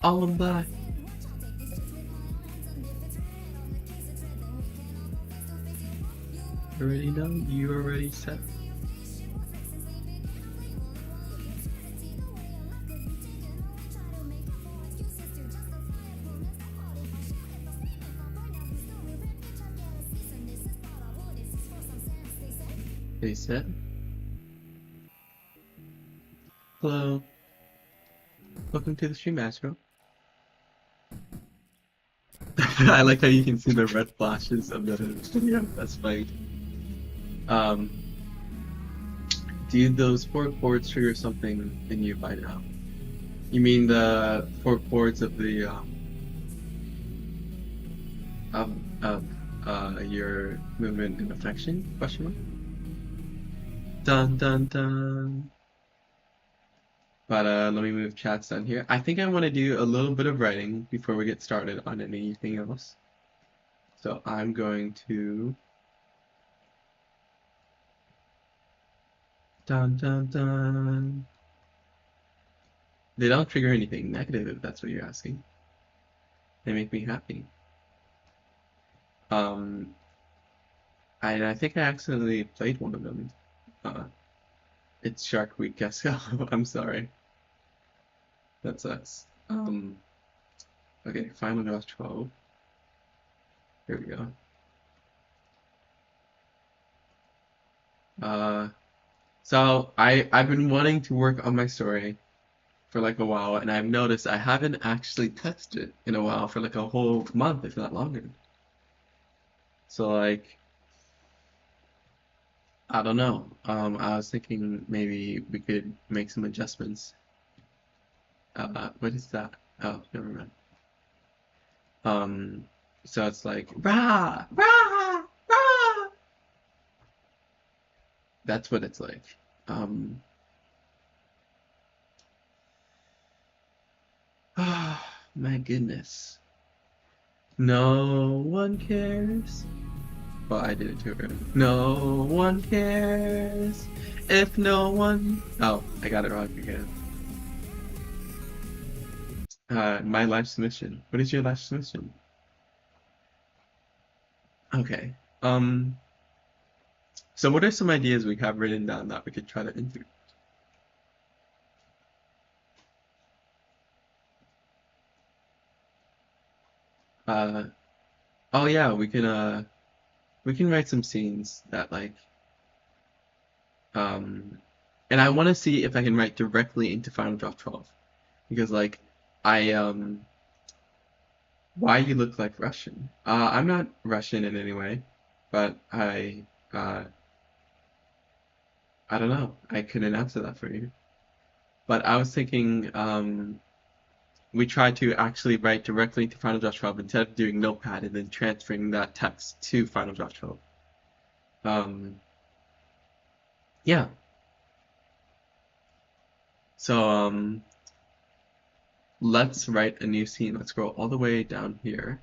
All black. You already know. You already set. They said. Hello. Welcome to the stream, Astro. I like how you can see the red flashes of the video. That's funny. Um, do those 4 chords trigger something in you by now? You mean the 4 chords of the your movement and affection? Question mark. Dun dun dun. But let me move chats down here. I think I want to do a little bit of writing before we get started on anything else. So I'm going to dun dun dun. They don't trigger anything negative if that's what you're asking. They make me happy. I think I accidentally played one of them. It's Shark Week, guess. I'm sorry. That sucks. Okay, Final Draft 12. Here we go. So I've been wanting to work on my story for like a while, and I've noticed I haven't actually touched it in a while for like a whole month, if not longer. So like, I don't know. I was thinking maybe we could make some adjustments. What is that? Oh, never mind. So it's like rah rah rah. That's what it's like. My goodness. No one cares. Well, I did it too early. No one cares if no one. Oh, I got it wrong again. My life's mission. What is your life's mission? Okay. So what are some ideas we have written down that we could try to integrate? Uh, oh yeah, we can write some scenes that like and I want to see if I can write directly into Final Draft 12 because like I why you look like Russian? I'm not Russian in any way, but I don't know. I couldn't answer that for you. But I was thinking we try to actually write directly to Final Draft 12 instead of doing Notepad and then transferring that text to Final Draft 12. Yeah. So let's write a new scene. Let's scroll all the way down here.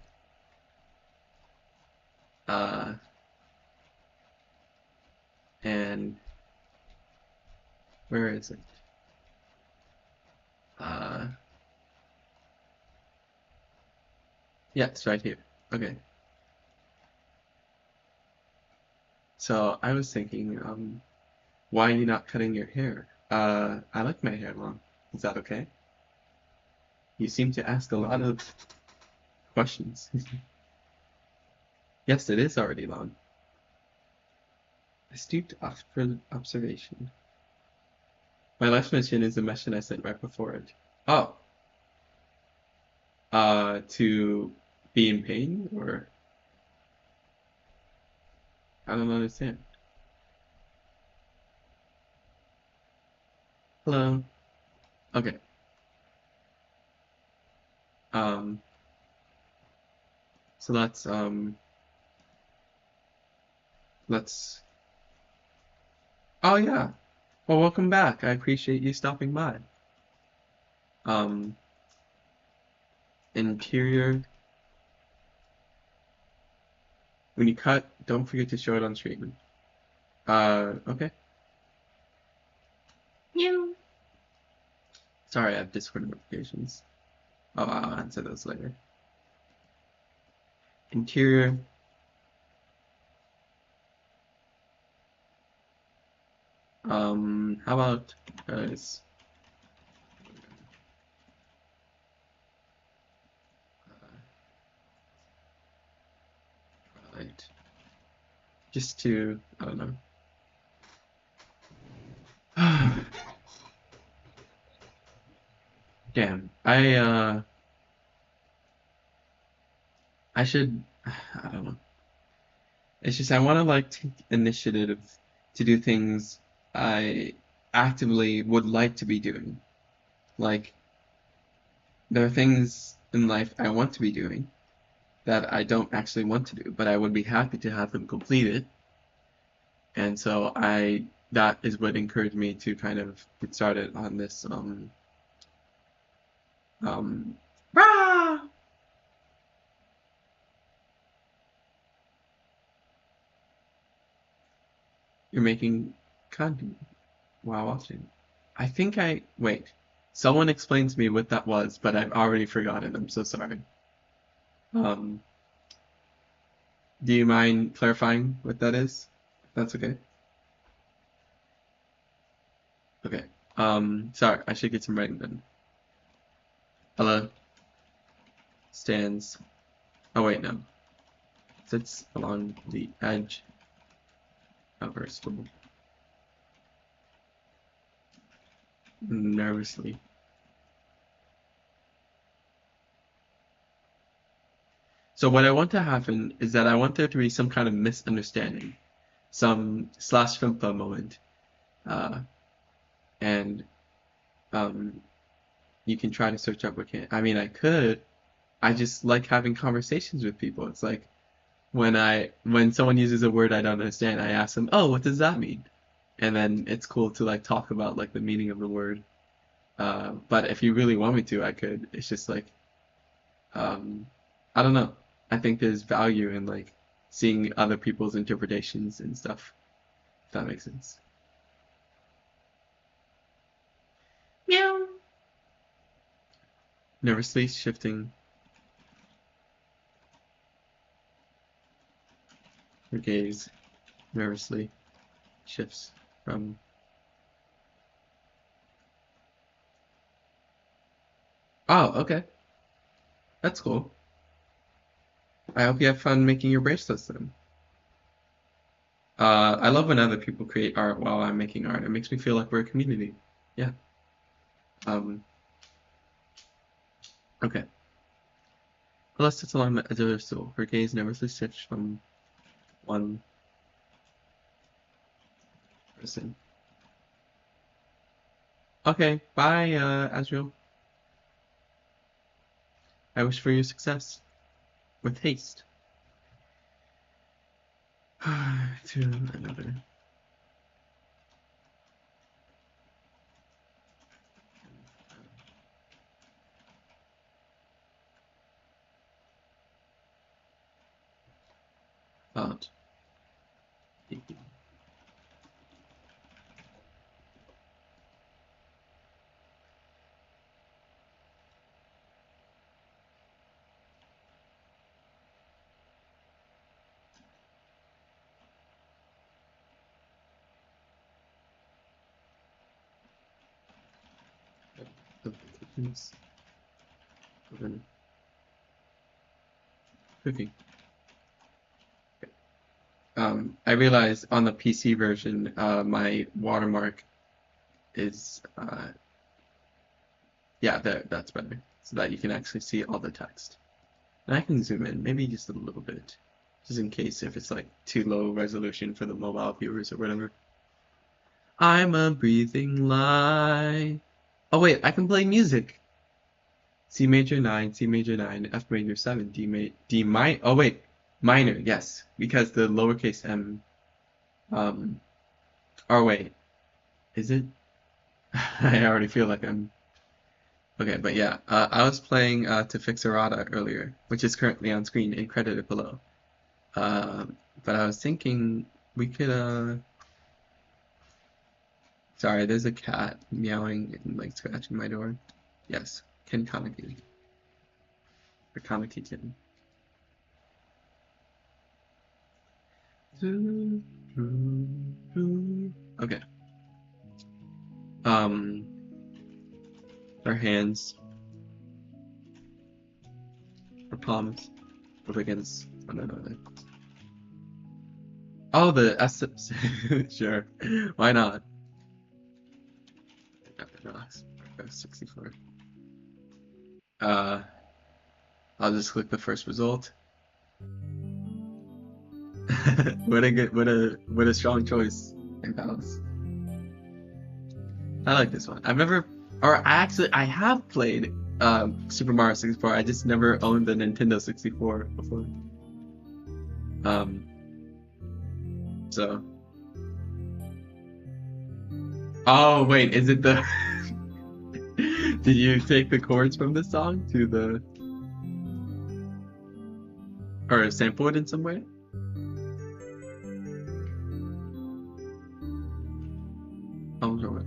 And where is it? Yeah, it's right here. Okay. So I was thinking, why are you not cutting your hair? I like my hair long. Is that okay? You seem to ask a lot of questions. Yes, it is already long. Astute observation. My last mission is the mission I sent right before it. Oh. To be in pain or I don't understand. Hello. Okay. So let's oh yeah. Well, welcome back. I appreciate you stopping by. Um Interior. When you cut, don't forget to show it on stream. Okay. Meow. Sorry, I have Discord notifications. Oh, I'll answer those later. Interior. How about right, just to, I don't know. Damn, I should, I don't know. It's just I want to like take initiative to do things I actively would like to be doing. Like there are things in life I want to be doing that I don't actually want to do, but I would be happy to have them completed. And so that is what encouraged me to kind of get started on this um rah! You're making content while watching. I think wait. Someone explained to me what that was, but I've already forgotten. I'm so sorry. Um, do you mind clarifying what that is? If that's okay. Okay. Sorry, I should get some writing done. Ella stands. Oh wait, no. Sits along the edge of her stool, nervously. So what I want to happen is that I want there to be some kind of misunderstanding, some slash fimpa moment, uh, and um, you can try to search up what can. I mean, I could. I just like having conversations with people. It's like when someone uses a word I don't understand, I ask them, "Oh, what does that mean?" And then it's cool to like talk about like the meaning of the word. But if you really want me to, I could. It's just like um, I don't know. I think there's value in like seeing other people's interpretations and stuff. If that makes sense. Meow. Nervously shifting her gaze, nervously shifts from. Oh, okay. That's cool. I hope you have fun making your bracelets then. I love when other people create art while I'm making art. It makes me feel like we're a community. Yeah. Um, okay. Ella sits along the edge of her stool. Her gaze nervously shifts from one person. Okay, bye, Azrael. I wish for your success. With haste. To another thought. Of the kitchen's oven cooking. I realized on the PC version, my watermark is, yeah, there, that's better. So that you can actually see all the text. And I can zoom in, maybe just a little bit. Just in case if it's like too low resolution for the mobile viewers or whatever. I'm a breathing lie. Oh wait, I can play music. C major 9, C major 9, F major 7, D minor. Oh wait, minor, yes, because the lowercase m. Um, or wait, is it? I already feel like I'm. Okay, but yeah, I was playing To Fix Errata earlier, which is currently on screen and credited below. But I was thinking we could. Sorry, there's a cat meowing and like scratching my door. Yes, can Kaneki. the comic kitten. Okay. Our hands, our palms, up against one another. Oh, the S. Sure. Why not? 64. I'll just click the first result. What a strong choice, Palace. I like this one. I have played Super Mario 64. I just never owned the Nintendo 64 before. So. Oh wait, is it the? Did you take the chords from the song to the, or sample it in some way? Oh, no.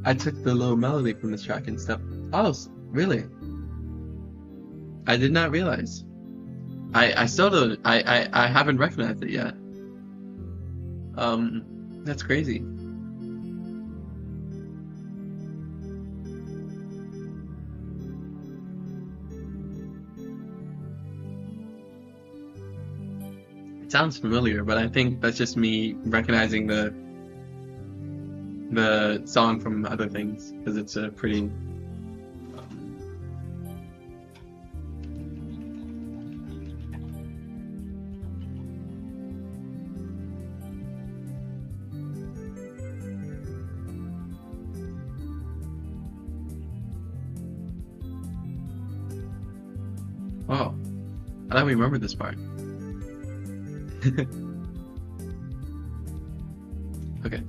I took the little melody from this track and stuff. Oh, really? I did not realize. I still don't. I haven't recognized it yet. That's crazy. It sounds familiar, but I think that's just me recognizing the song from other things because it's a pretty. Oh, I don't remember this part. Okay.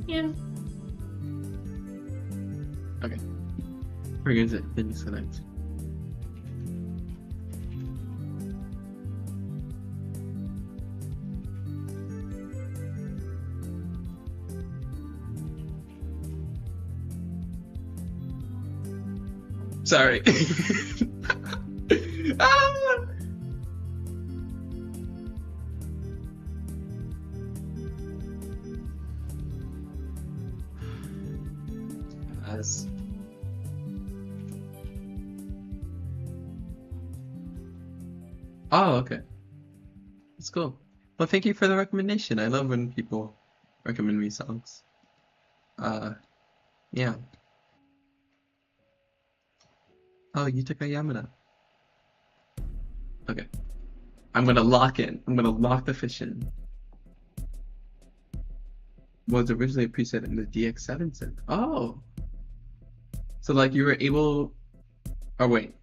Yeah. Okay. We're going to finish the night. Sorry. Ah! As oh, okay. That's cool. Well, thank you for the recommendation. I love when people recommend me songs. Yeah. Oh, you took a Yamada. Okay. I'm gonna lock in. I'm gonna lock the fish in. Was originally a preset in the DX7 set. Oh. So like you were able. Oh wait.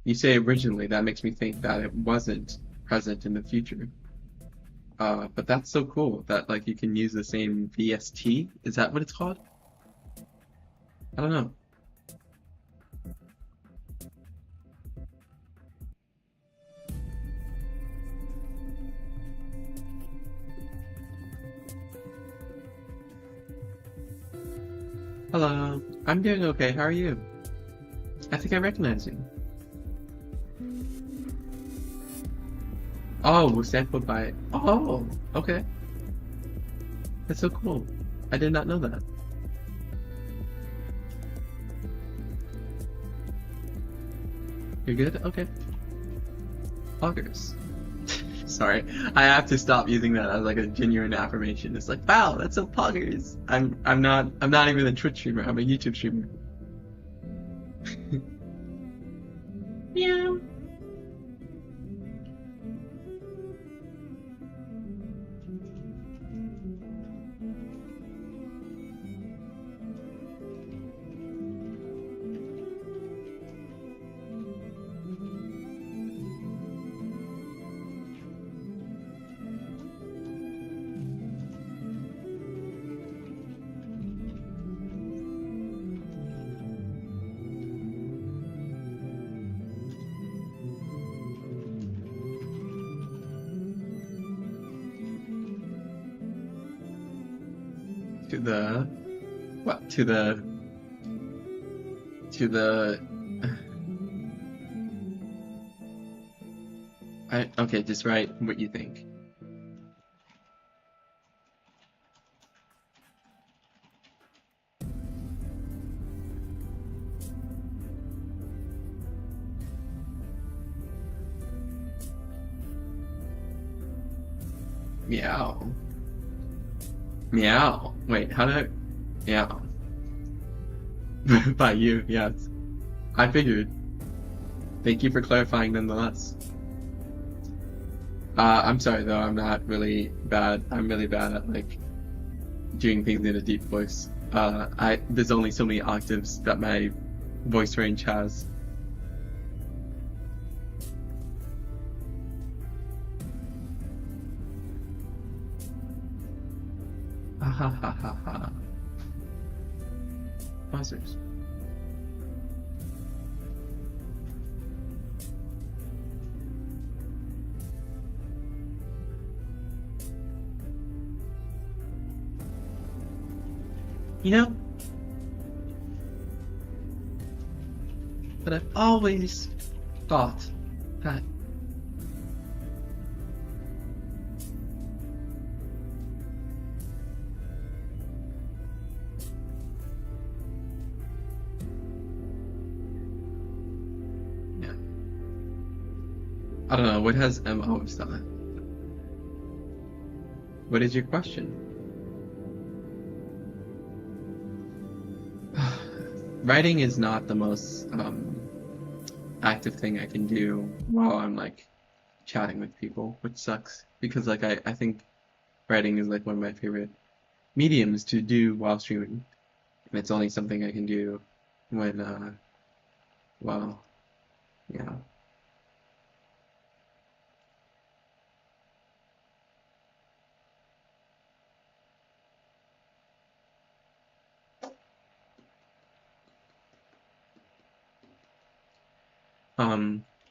You say originally. That makes me think that it wasn't present in the future. But that's so cool that like you can use the same VST. Is that what it's called? I don't know. Hello. I'm doing okay. How are you? I think I recognize you. Oh, we're sampled by. Oh, okay. That's so cool. I did not know that. You're good? Okay. Poggers. Sorry, I have to stop using that as like a genuine affirmation. It's like, wow, that's so poggers. I'm not even a Twitch streamer. I'm a YouTube streamer. to the what? To the okay, just write what you think. Meow. Meow. Wait, how did I? Meow. By you, yes. I figured. Thank you for clarifying nonetheless. I'm sorry though, I'm not really bad. I'm really bad at like doing things in a deep voice. There's only so many octaves that my voice range has. Ha ha ha ha ha. Buzzers. You know, but I've always thought that yeah. I don't know, what has M always done? What is your question? Writing is not the most active thing I can do while I'm like chatting with people, which sucks because like I think writing is like one of my favorite mediums to do while streaming. And it's only something I can do when well, yeah.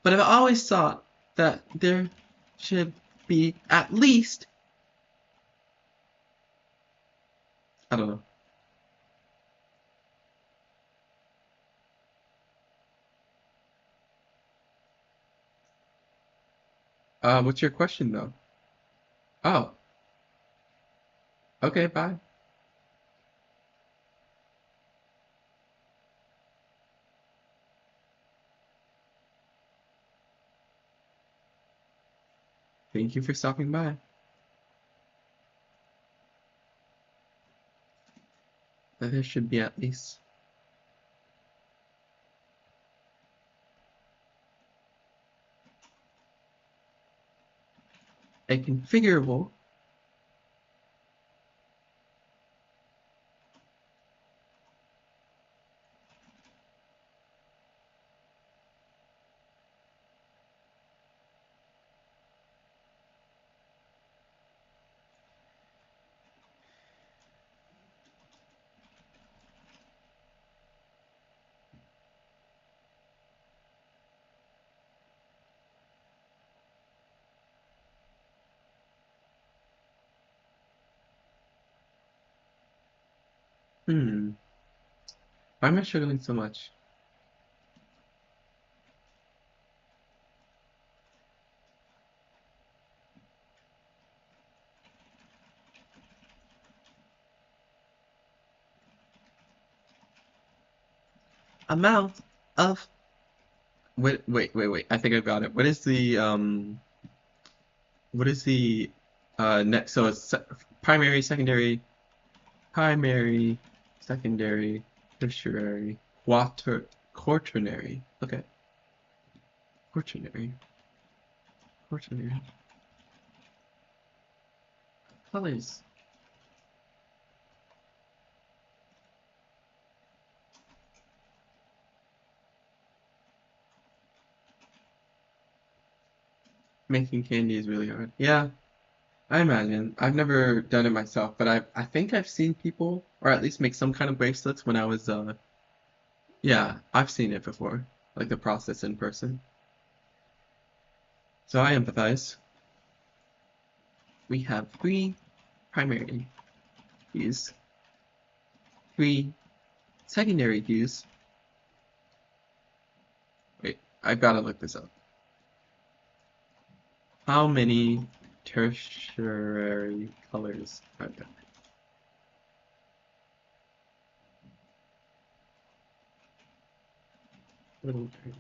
But I've always thought that there should be at least I don't know. What's your question though? Oh, okay, bye. Thank you for stopping by. There should be at least a configurable Why am I struggling so much? Amount of wait. I think I've got it. What is the next so it's primary, primary, secondary, tertiary, quaternary. Okay. Quaternary. Quaternary. Colors. Making candy is really hard. Yeah, I imagine. I've never done it myself, but I think I've seen people, or at least make some kind of bracelets when I was yeah, I've seen it before, like the process in person. So I empathize. We have three primary keys. three secondary hues. Wait, I've got to look this up. How many tertiary colors are there? Little terms.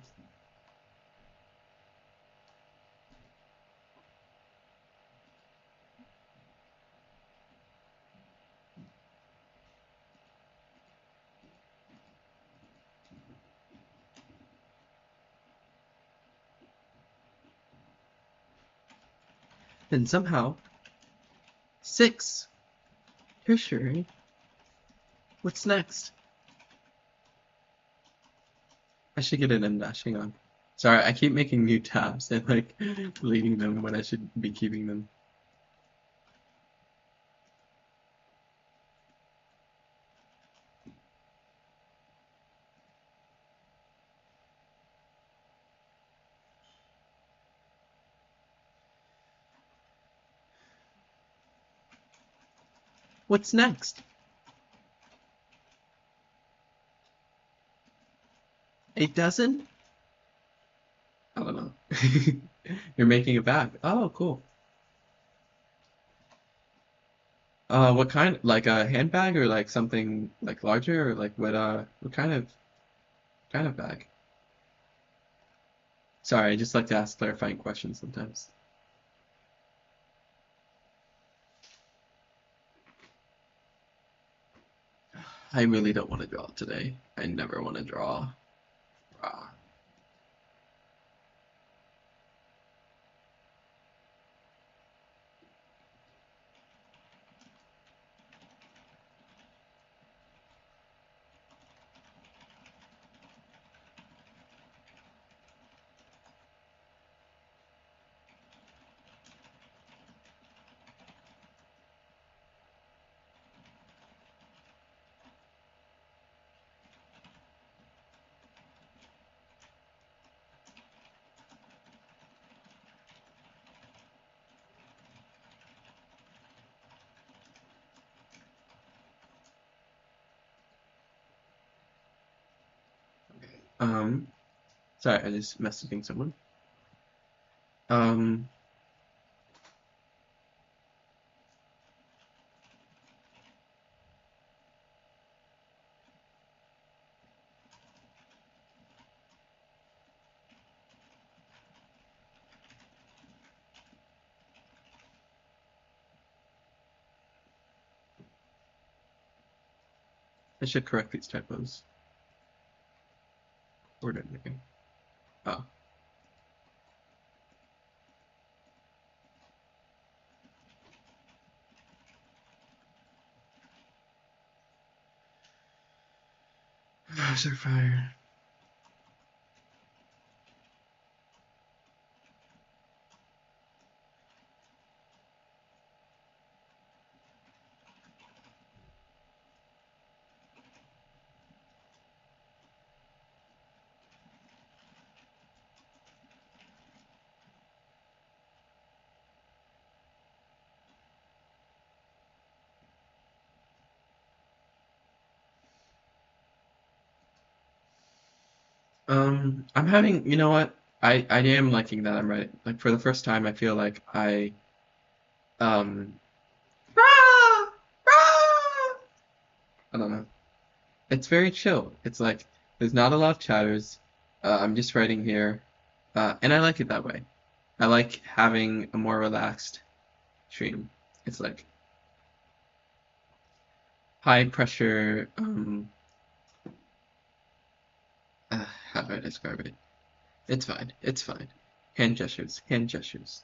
Then somehow, 6 tertiary. What's next? I should get an M dash. Hang on. Sorry, I keep making new tabs and like deleting them when I should be keeping them. What's next? A dozen? I don't know. You're making it back. Oh, cool. What kind? Like a handbag or like something like larger or like what kind of bag? Sorry, I just like to ask clarifying questions sometimes. I really don't want to draw today. I never want to draw. Ah. Um, sorry, I just messaging someone. Um, I should correct these typos. Coordinating. Oh. Is there fire? I'm having, you know what? I am liking that I'm right. Like for the first time, I feel like um, rah, rah, I don't know. It's very chill. It's like there's not a lot of chatters. I'm just writing here, and I like it that way. I like having a more relaxed stream. It's like high pressure. How do I describe it? It's fine. It's fine. Hand gestures. Hand gestures.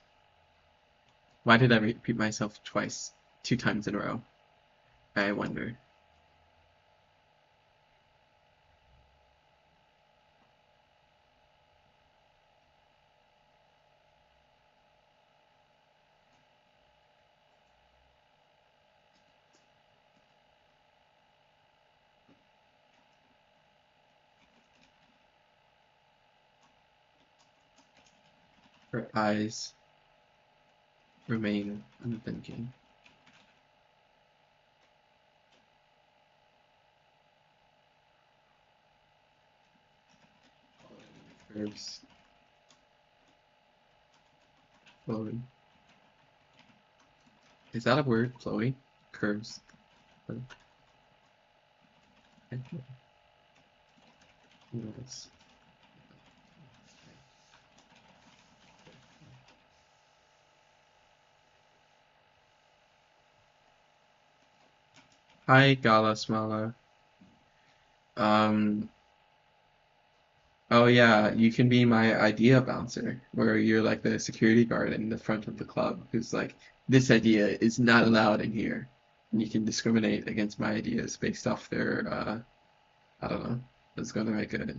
Why did I repeat myself twice, 2 times in a row? I wonder. Her eyes remain unthinking. Curves. Flowing. Is that a word? Flowy? Curves. Yes. Hi, Gala Smala. Um, oh yeah, you can be my idea bouncer, where you're like the security guard in the front of the club who's like, this idea is not allowed in here. And you can discriminate against my ideas based off their, I don't know. It's gonna make a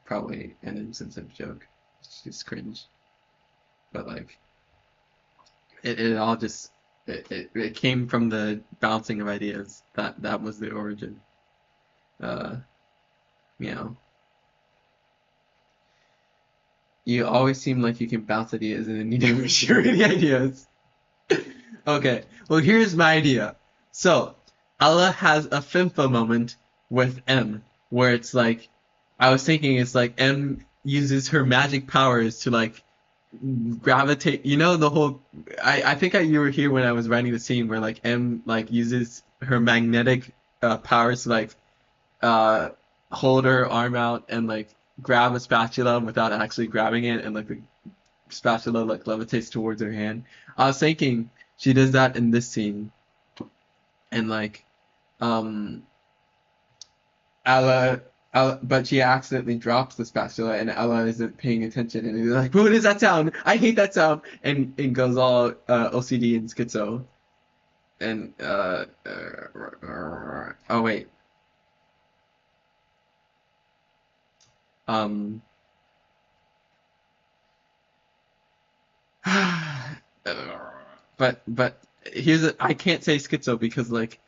probably an insensitive joke. It's just cringe. But like, it all just it came from the bouncing of ideas. That was the origin. Uh, you know, you always seem like you can bounce ideas and then you never share any ideas. Okay, well here's my idea. So Ella has a Fimfa moment with M, where it's like I was thinking it's like M uses her magic powers to like gravitate. You know the whole. I think you were here when I was writing the scene where like M like uses her magnetic powers to like uh hold her arm out and like grab a spatula without actually grabbing it, and like the spatula like levitates towards her hand. I was thinking she does that in this scene, and like um Ella, but she accidentally drops the spatula, and Ella isn't paying attention, and he's like, "What is that sound? I hate that sound!" And it goes all OCD and schizo. And oh wait, um, but I can't say schizo because like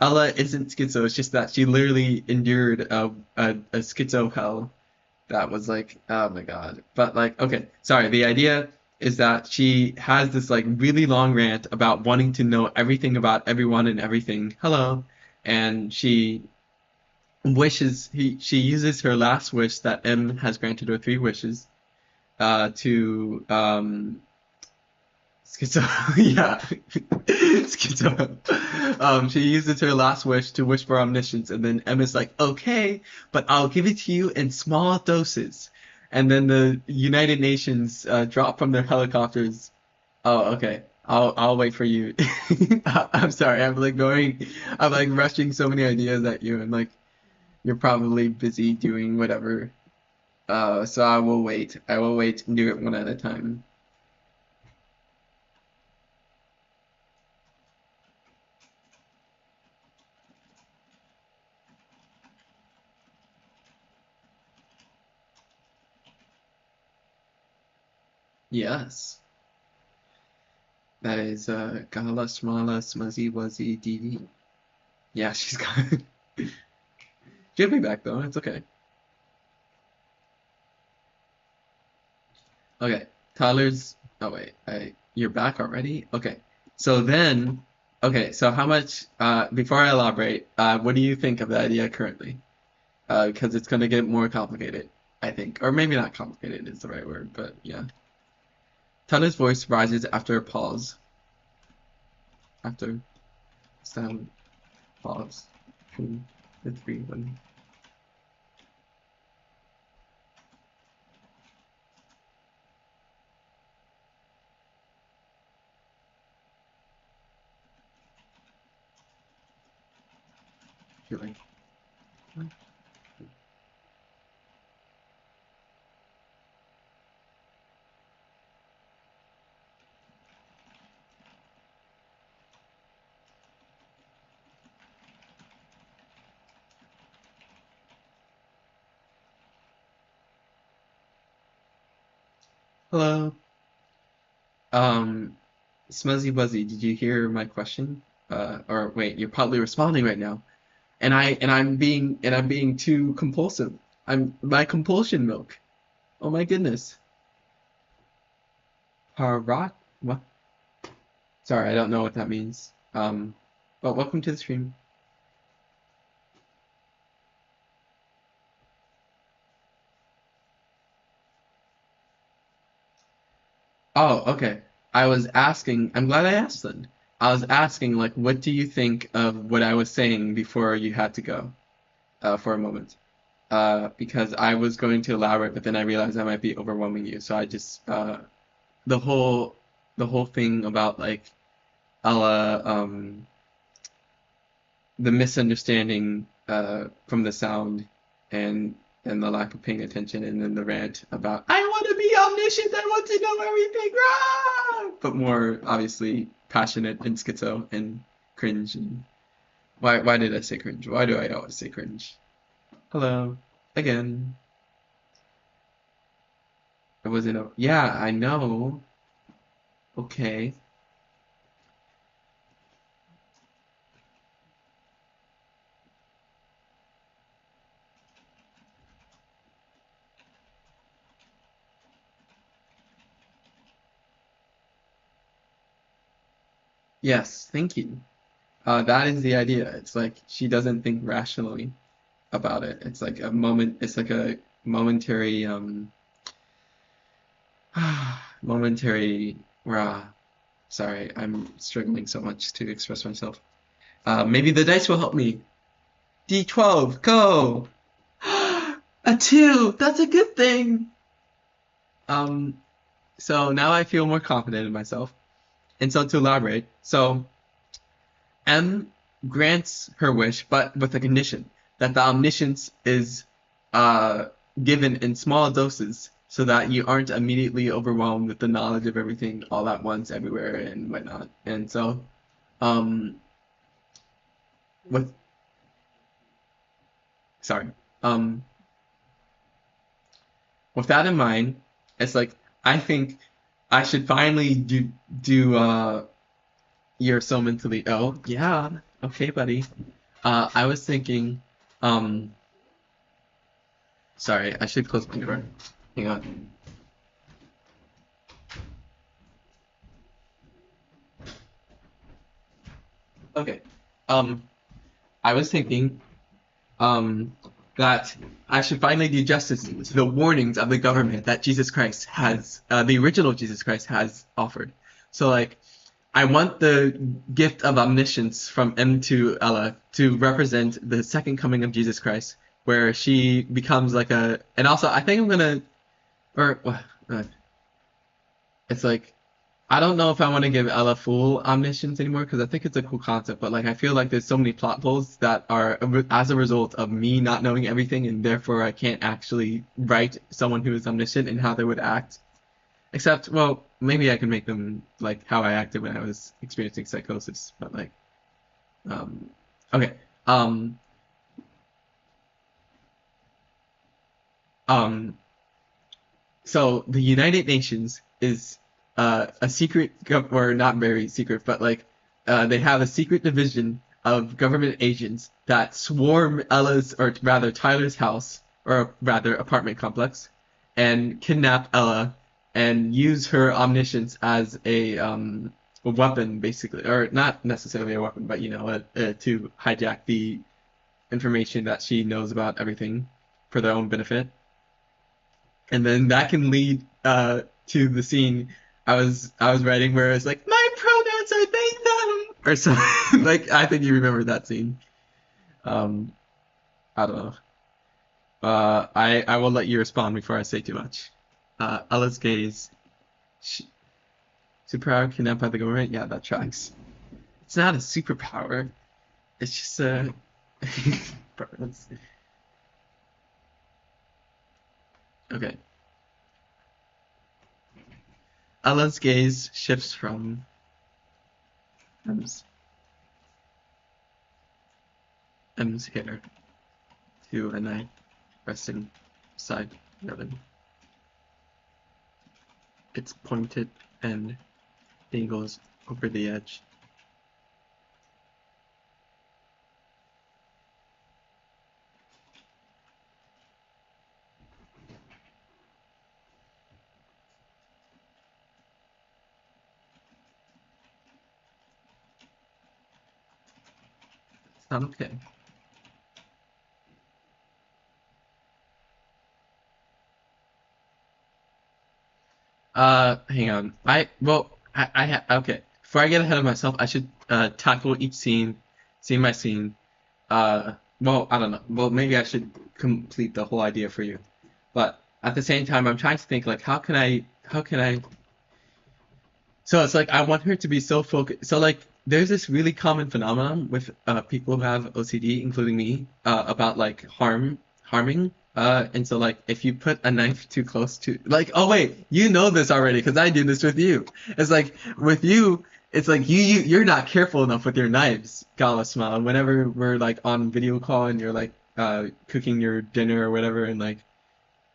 Ella isn't schizo. It's just that she literally endured a schizo hell that was like, oh my God. But like, okay, sorry. The idea is that she has this like really long rant about wanting to know everything about everyone and everything. Hello. And she uses her last wish that M has granted her three wishes, to schizo, yeah, schizo. She uses her last wish to wish for omniscience, and then Emma's like, "Okay, but I'll give it to you in small doses." And then the United Nations drop from their helicopters. Oh, okay. I'll wait for you. I'm sorry. I'm like rushing so many ideas at you, and like you're probably busy doing whatever. So I will wait. I will wait and do it one at a time. Yes. That is Gala Smala Smuzzy Wuzzy DD. Yeah, she's got she'll be back though, it's okay. Okay. Tyler's oh wait, you're back already? Okay. So then so how much before I elaborate, what do you think of the idea currently? Because it's gonna get more complicated, I think. Or maybe not complicated is the right word, but yeah. Tyler's voice rises after a pause. After sound pause. The three, one. You're like, hello. Um, Smuzzy Buzzy, did you hear my question? Or wait, you're probably responding right now. And I'm being too compulsive. I'm my compulsion milk. Oh my goodness. Parat what? Sorry, I don't know what that means. But welcome to the stream. Oh, okay. I was asking, I'm glad I asked then. I was asking, like, what do you think of what I was saying before you had to go, for a moment? Because I was going to elaborate, but then I realized I might be overwhelming you. So I just, the whole, the whole thing about like, Ella, the misunderstanding, from the sound and the lack of paying attention, and then the rant about I want to be omniscient, I want to know everything, rah! But more obviously passionate and schizo and cringe. And why did I say cringe? Why do I always say cringe? Hello again. It wasn't a yeah, I know. Okay. Yes, thank you. That is the idea. It's like she doesn't think rationally about it. It's like a moment. It's like a momentary, momentary. Rah. Sorry, I'm struggling so much to express myself. Maybe the dice will help me. D12, go. A two. That's a good thing. Um. So now I feel more confident in myself. And so to elaborate, so M grants her wish, but with a condition that the omniscience is uh, given in small doses so that you aren't immediately overwhelmed with the knowledge of everything all at once, everywhere, and whatnot. And so, um, with sorry, um, with that in mind, it's like I think I should finally do. You're so mentally ill. Yeah, okay, buddy. I was thinking, um, sorry, I should close my door. Hang on. Okay. Um, I was thinking, um, that I should finally do justice to the warnings of the government that Jesus Christ has, the original Jesus Christ has offered. So, like, I want the gift of omniscience from M to Ella to represent the second coming of Jesus Christ, where she becomes like a, and also I think I'm gonna, or, it's like, I don't know if I want to give Ella full omniscience anymore because I think it's a cool concept, but like I feel like there's so many plot holes that are as a result of me not knowing everything, and therefore I can't actually write someone who is omniscient and how they would act. Except, well, maybe I can make them like how I acted when I was experiencing psychosis, but like, um, okay, um, um, so the United Nations is a secret, or not very secret, but like they have a secret division of government agents that swarm Ella's, or rather Tyler's house, or rather apartment complex, and kidnap Ella and use her omniscience as a weapon, basically, or not necessarily a weapon, but you know, to hijack the information that she knows about everything for their own benefit, and then that can lead to the scene I was writing where it's like my pronouns are they them or something. Like I think you remember that scene. Um, I don't know. I will let you respond before I say too much. Ella's gaze. Sh- Superpower kidnapped by the government. Yeah, that tracks. It's not a superpower. It's just a. Okay. Ella's gaze shifts from M's, M's hair to a knife resting beside Revan. It's pointed and dangles over the edge. It's not okay. Hang on. Okay. Before I get ahead of myself, I should tackle each scene by scene. Well, I don't know. Well, maybe I should complete the whole idea for you. But at the same time, I'm trying to think like how can I so it's like I want her to be so focused. So like there's this really common phenomenon with people who have OCD, including me, about like harming. And so like if you put a knife too close to like oh wait, you know this already because I do this with you. It's like with you, it's like you're not careful enough with your knives, Gala smile. Whenever we're like on video call and you're like cooking your dinner or whatever, and like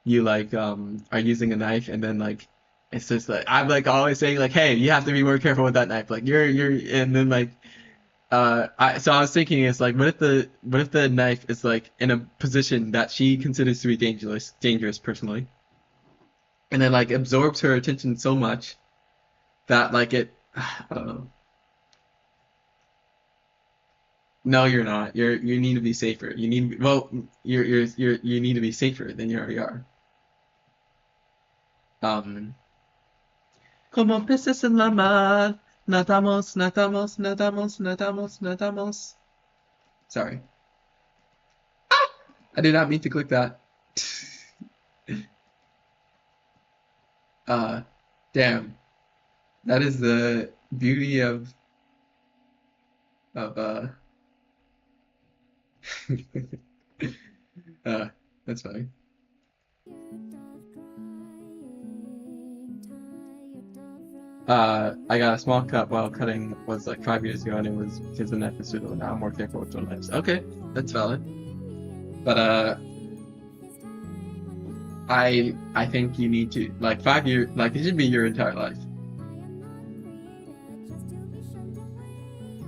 you like are using a knife and then like it's just like I'm like always saying like hey you have to be more careful with that knife like you're and then like I was thinking it's like what if the knife is like in a position that she considers to be dangerous personally and then like absorbs her attention so much that like it I don't know. No, you're not. You need to be safer. You need well you need to be safer than you already are. um Como peces en la mar, nadamos, nadamos, nadamos, nadamos, nadamos. Sorry. I did not mean to click that. Uh, damn. That is the beauty of uh that's funny. I got a small cut while cutting was like 5 years ago, and it was because of knife suitable. Now I'm more careful with tool knives. Okay, that's valid. But I think you need to like 5 years like it should be your entire life.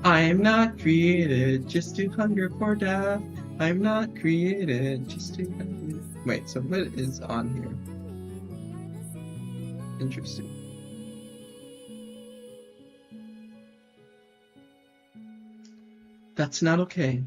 I am not created just to hunger for death. I'm not created just to hunger. Wait, so what is on here? Interesting. That's not okay.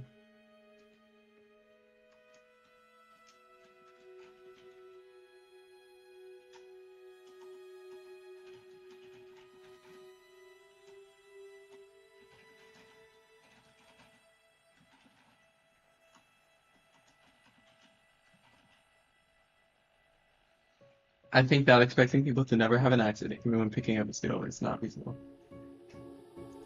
I think that expecting people to never have an accident, even when picking up a steel, is not reasonable.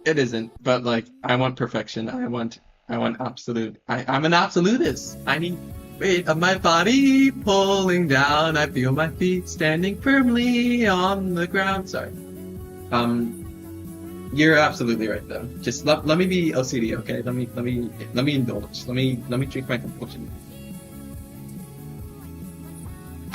It isn't, but like I want perfection. I want absolute. I'm an absolutist. I need weight of my body pulling down. I feel my feet standing firmly on the ground. Sorry. You're absolutely right though. Just let me be OCD, okay? Let me indulge. Let me drink my compulsion.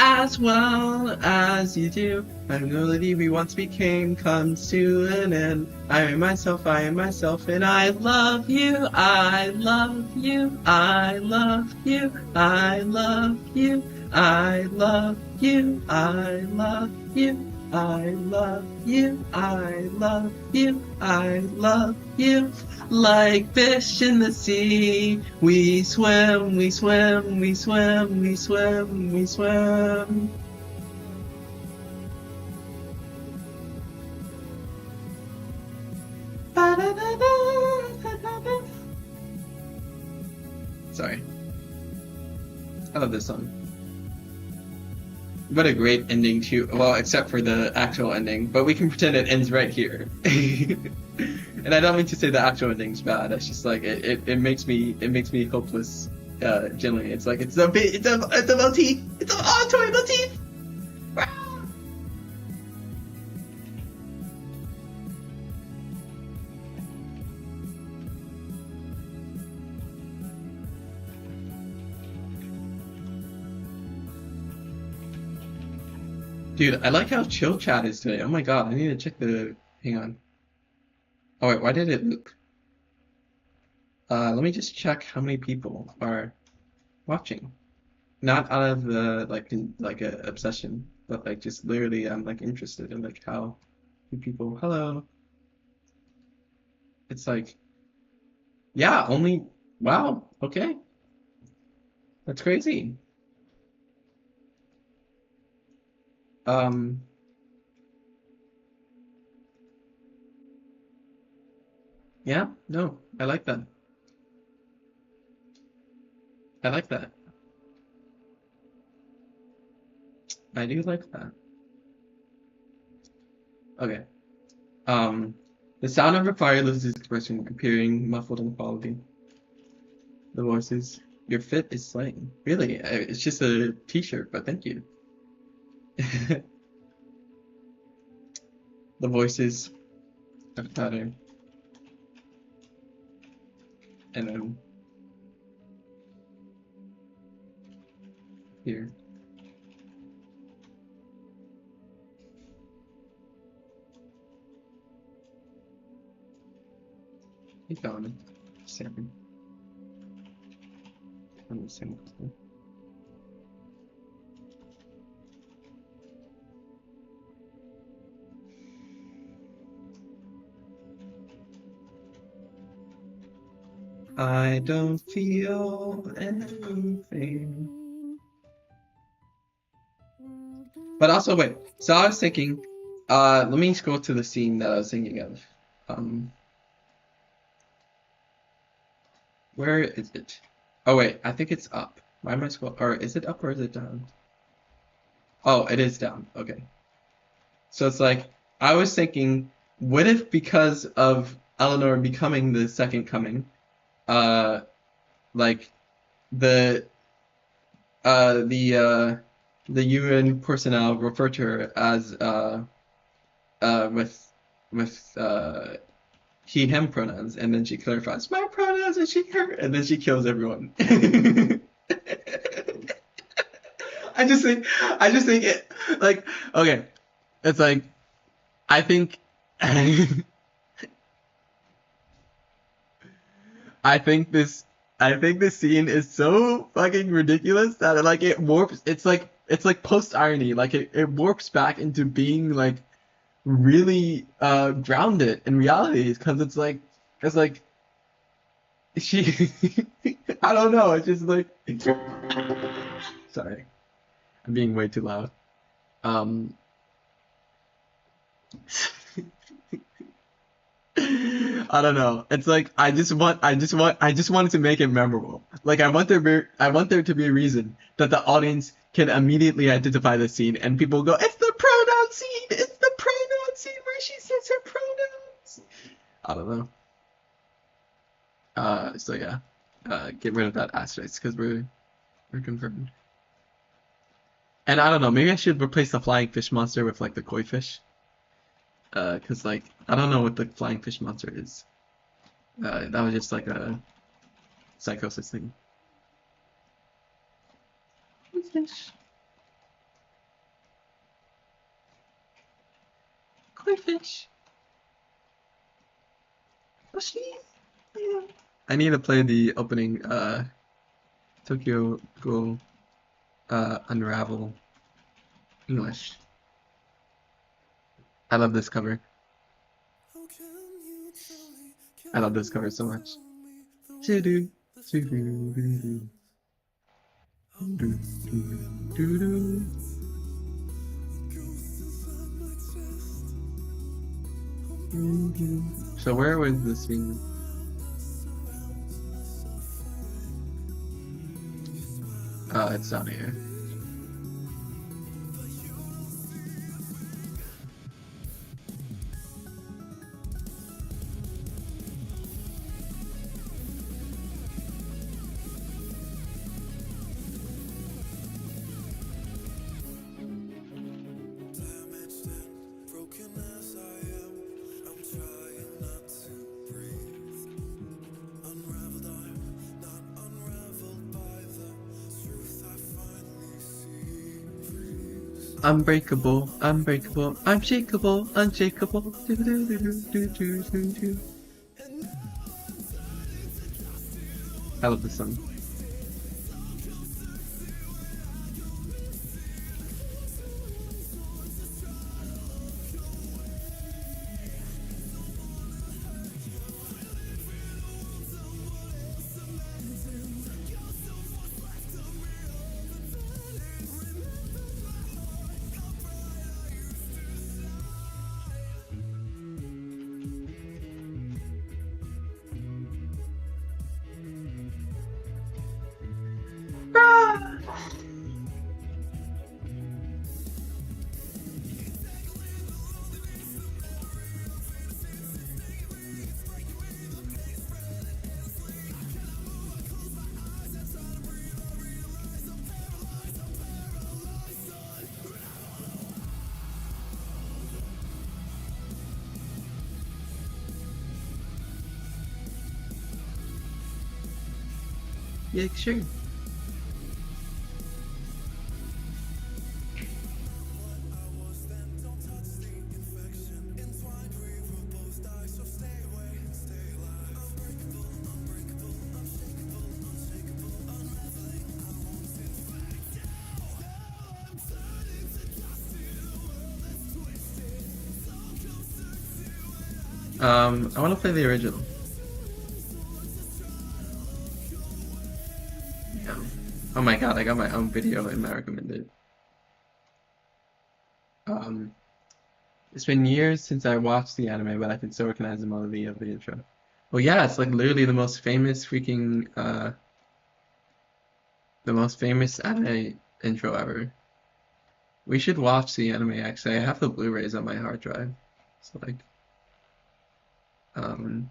As well as you do, my ability we once became comes to an end. I am myself, and I love you, I love you, I love you, I love you, I love you, I love you, I love you, I love you, I love you. Like fish in the sea, we swim, we swim, we swim, we swim, we swim. Sorry, I love this song. What a great ending to, well, except for the actual ending, but we can pretend it ends right here. And I don't mean to say the actual ending's bad. It's just like it makes me hopeless. Generally, it's like it's a motif. It's an auditory motif. Dude, I like how chill chat is today. Oh my god, I need to check the. Hang on. Oh wait, why did it loop? Let me just check how many people are watching. Not out of the like a obsession, but like just literally I'm like interested in like how many people. Hello. It's like yeah, only wow. Okay, that's crazy. Um, Yeah, no, I like that. I like that. I do like that. Okay. Um, the sound of a fire loses expression, appearing muffled and quality. The voices. Your fit is slaying. Really, it's just a t-shirt, but thank you. The voices of pattern. And then here. Keep going. 7. On the same. I don't feel anything. But also, wait. So I was thinking, let me scroll to the scene that I was thinking of. Where is it? Oh wait, I think it's up. Why am I scrolling? Or is it up or is it down? Oh, it is down. Okay. So it's like, I was thinking, what if because of Eleanor becoming the second coming, uh, like the uh the uh the UN personnel refer to her as with he him pronouns, and then she clarifies my pronouns and she her, and then she kills everyone. I just think it like okay. It's like I think I think this I think this scene is so fucking ridiculous that like it warps. It's like post irony. Like it warps back into being like really grounded in reality because it's like she I don't know. It's just like sorry, I'm being way too loud. Um, I don't know. It's like I just wanted to make it memorable. Like I want there to be a reason that the audience can immediately identify the scene and people go, "It's the pronoun scene. It's the pronoun scene where she says her pronouns." I don't know. So yeah, get rid of that asterisk because we're confirmed. And I don't know. Maybe I should replace the flying fish monster with like the koi fish. Cause like I don't know what the flying fish monster is. That was just like a psychosis thing. Koi fish. Koi fish. What's she? Yeah. I need to play the opening Tokyo Ghoul Unravel English. I love this cover. I love this cover so much. Do do. So where was this scene? It's down here. Unbreakable, unbreakable, unshakable, unshakable. Do, do, do, do, do, do, do. I love this song. Yeah, sure. I want to play the original. Yeah. Oh my god, I got my own video in my recommended. Um, it's been years since I watched the anime, but I can still recognize the melody of the intro. Well, yeah, it's like literally the most famous anime intro ever. We should watch the anime actually. I have the Blu-rays on my hard drive. So like, um,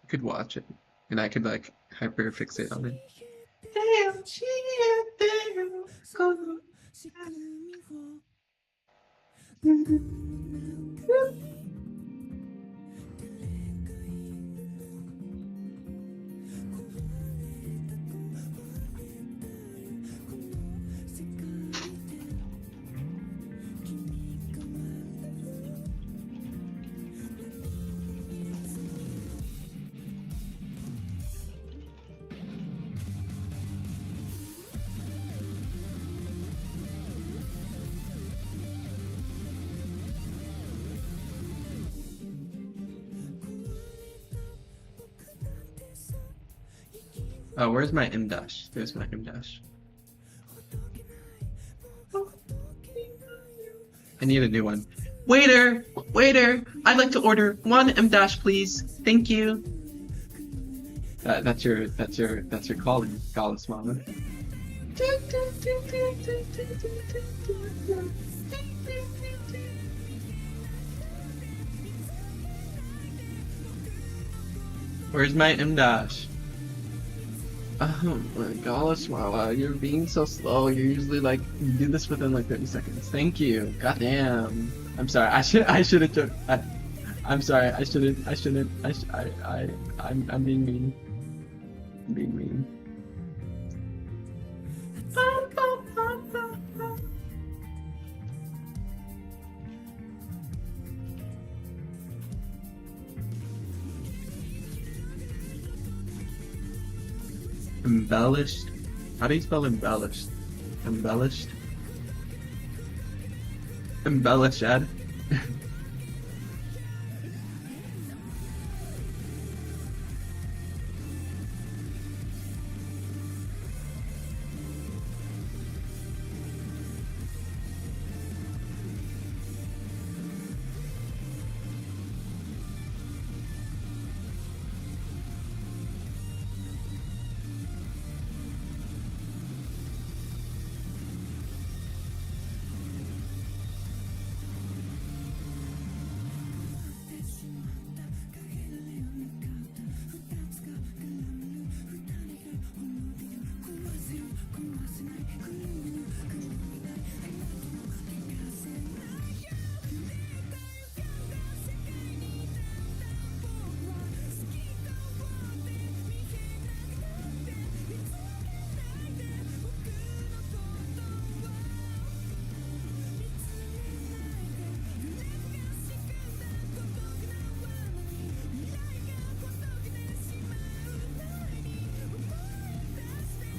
I could watch it, and I could like hyper fixate on it. Oh, where's my M dash? There's my M dash. I need a new one. Waiter, waiter, I'd like to order one M dash, please. Thank you. That's your calling, Gallus Mama. Where's my M dash? Oh my gosh, Mala, you're being so slow. You're usually like you do this within like 30 seconds. Thank you. Goddamn. I'm sorry. I should have took. I'm sorry. I shouldn't. I'm being mean. I'm being mean. Embellished. How do you spell embellished? Embellished. Embellished, Ed.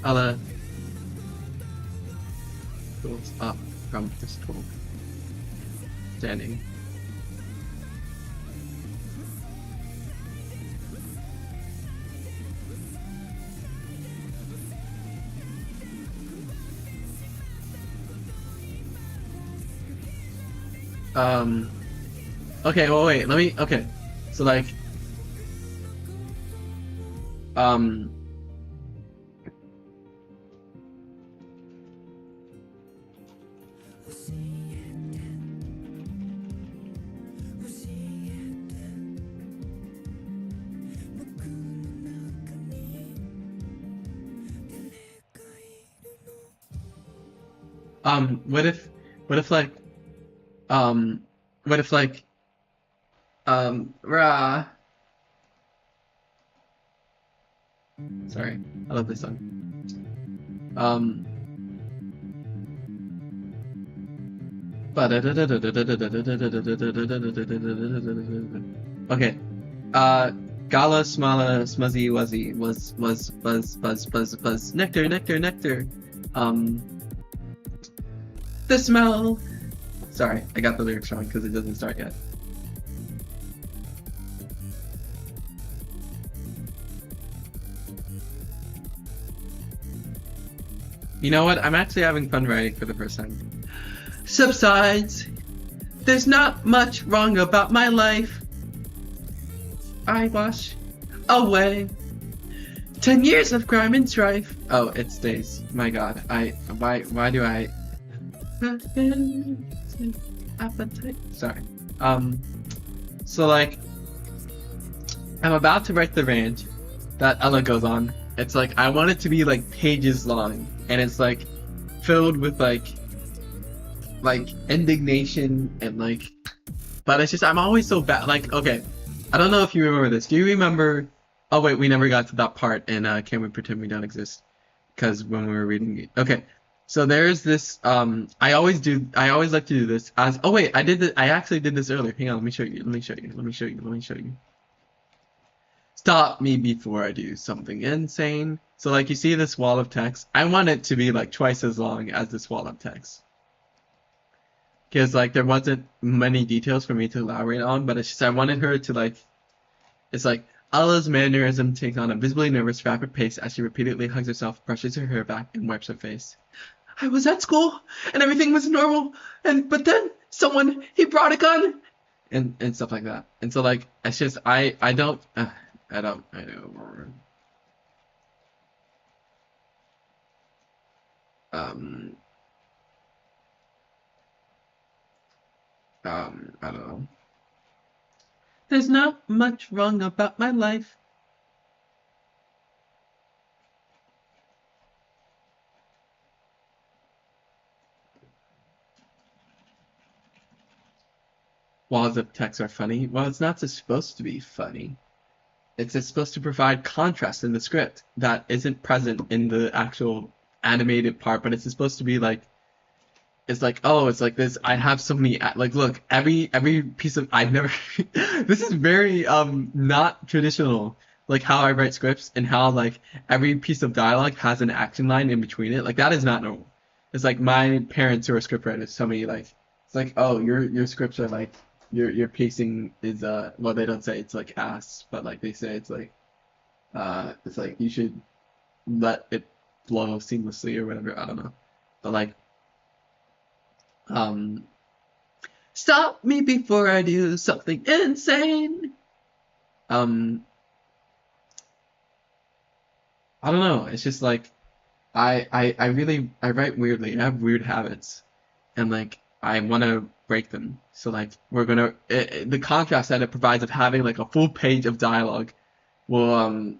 I'll goes up from this tool. Standing. Okay, well, wait, let me, okay. So, like, um, what if, what if, like, um, what if, like, rah, Sorry, I love this song. Okay. Gala, Smala, Smuzzy, Wuzzy, was, buzz, nectar, nectar, nectar. The smell. Sorry, I got the lyrics wrong because it doesn't start yet. You know what? I'm actually having fun writing for the first time. Subsides. There's not much wrong about my life. I wash away 10 years of crime and strife. Oh, it stays. My God, why do I? Appetite. Sorry. So like, I'm about to write the rant that Ella goes on. It's like I want it to be like pages long, and it's like filled with like indignation and like, but it's just I'm always so bad. Like, okay, I don't know if you remember this. Do you remember? Oh wait, we never got to that part in Can We Pretend We Don't Exist? Because when we were reading it. Okay, so there's this. I always like to do this as. Oh wait, I actually did this earlier. Hang on, let me show you. Let me show you. Stop me before I do something insane. So like you see this wall of text. I want it to be like twice as long as this wall of text. Because like there wasn't many details for me to elaborate on, but it's just I wanted her to like, it's like Ella's mannerism takes on a visibly nervous, rapid pace as she repeatedly hugs herself, brushes her hair back, and wipes her face. I was at school and everything was normal, but then someone he brought a gun and stuff like that. And so like it's just I know. I don't know. There's not much wrong about my life. Walls of text are funny. Well, it's not supposed to be funny. It's supposed to provide contrast in the script that isn't present in the actual animated part, but it's supposed to be like, it's like, oh, it's like this. I have so many, like, look, every piece of, I've never, this is very, not traditional, like how I write scripts and how, like, every piece of dialogue has an action line in between it. Like, that is not normal. It's like my parents who are scriptwriters tell me, like, it's like, oh, your scripts are like, your pacing is, well, they don't say it's like ass, but like they say it's like you should let it flow seamlessly or whatever. I don't know. But like, um, stop me before I do something insane. I don't know. It's just like I really I write weirdly. I have weird habits, and like I want to break them. So like we're gonna the contrast that it provides of having like a full page of dialogue will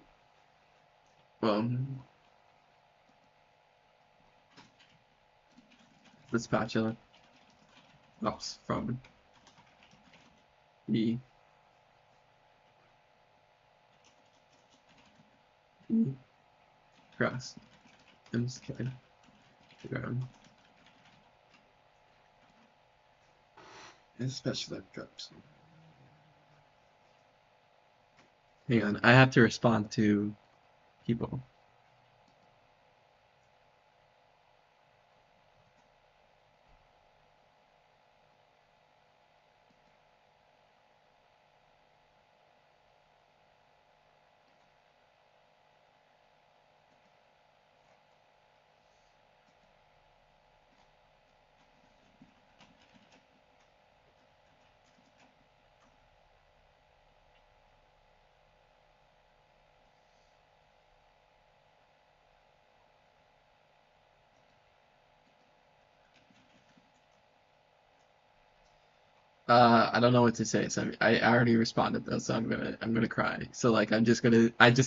well the spatula drops from the grass. I'm just kidding. The ground. Especially drops. Hang on, I have to respond to people. I don't know what to say. So I already responded though, so I'm gonna cry. So like I just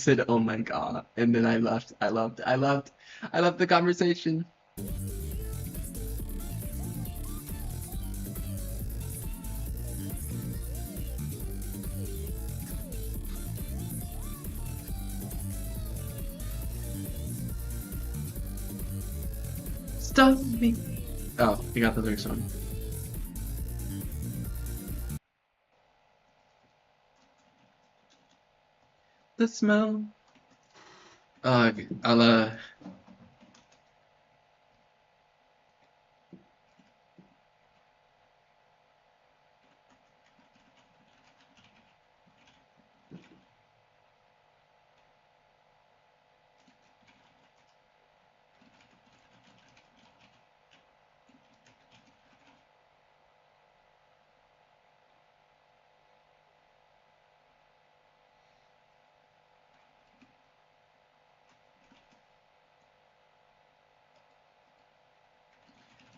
said oh my god, and then I left. I loved the conversation. Stop me. Oh, you got the lyrics wrong. The smell. I'll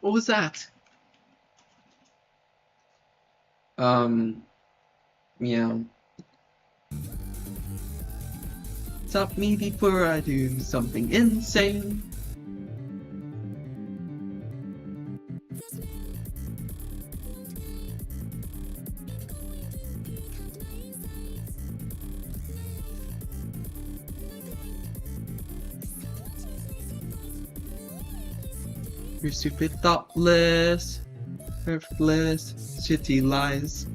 What was that? Meow. Stop me before I do something insane. You're stupid, thoughtless, perfectless, shitty lies.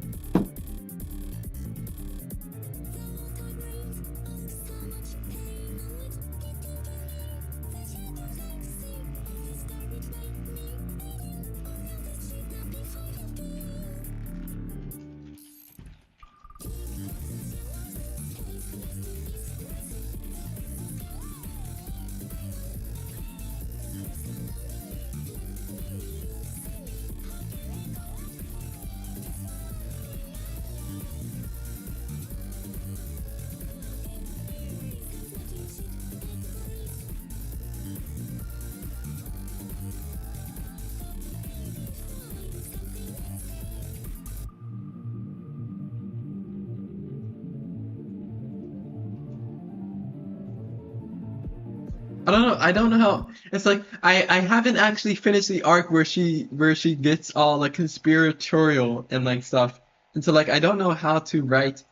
I don't know how it's like I haven't actually finished the arc where she gets all like conspiratorial and like stuff. And so like I don't know how to write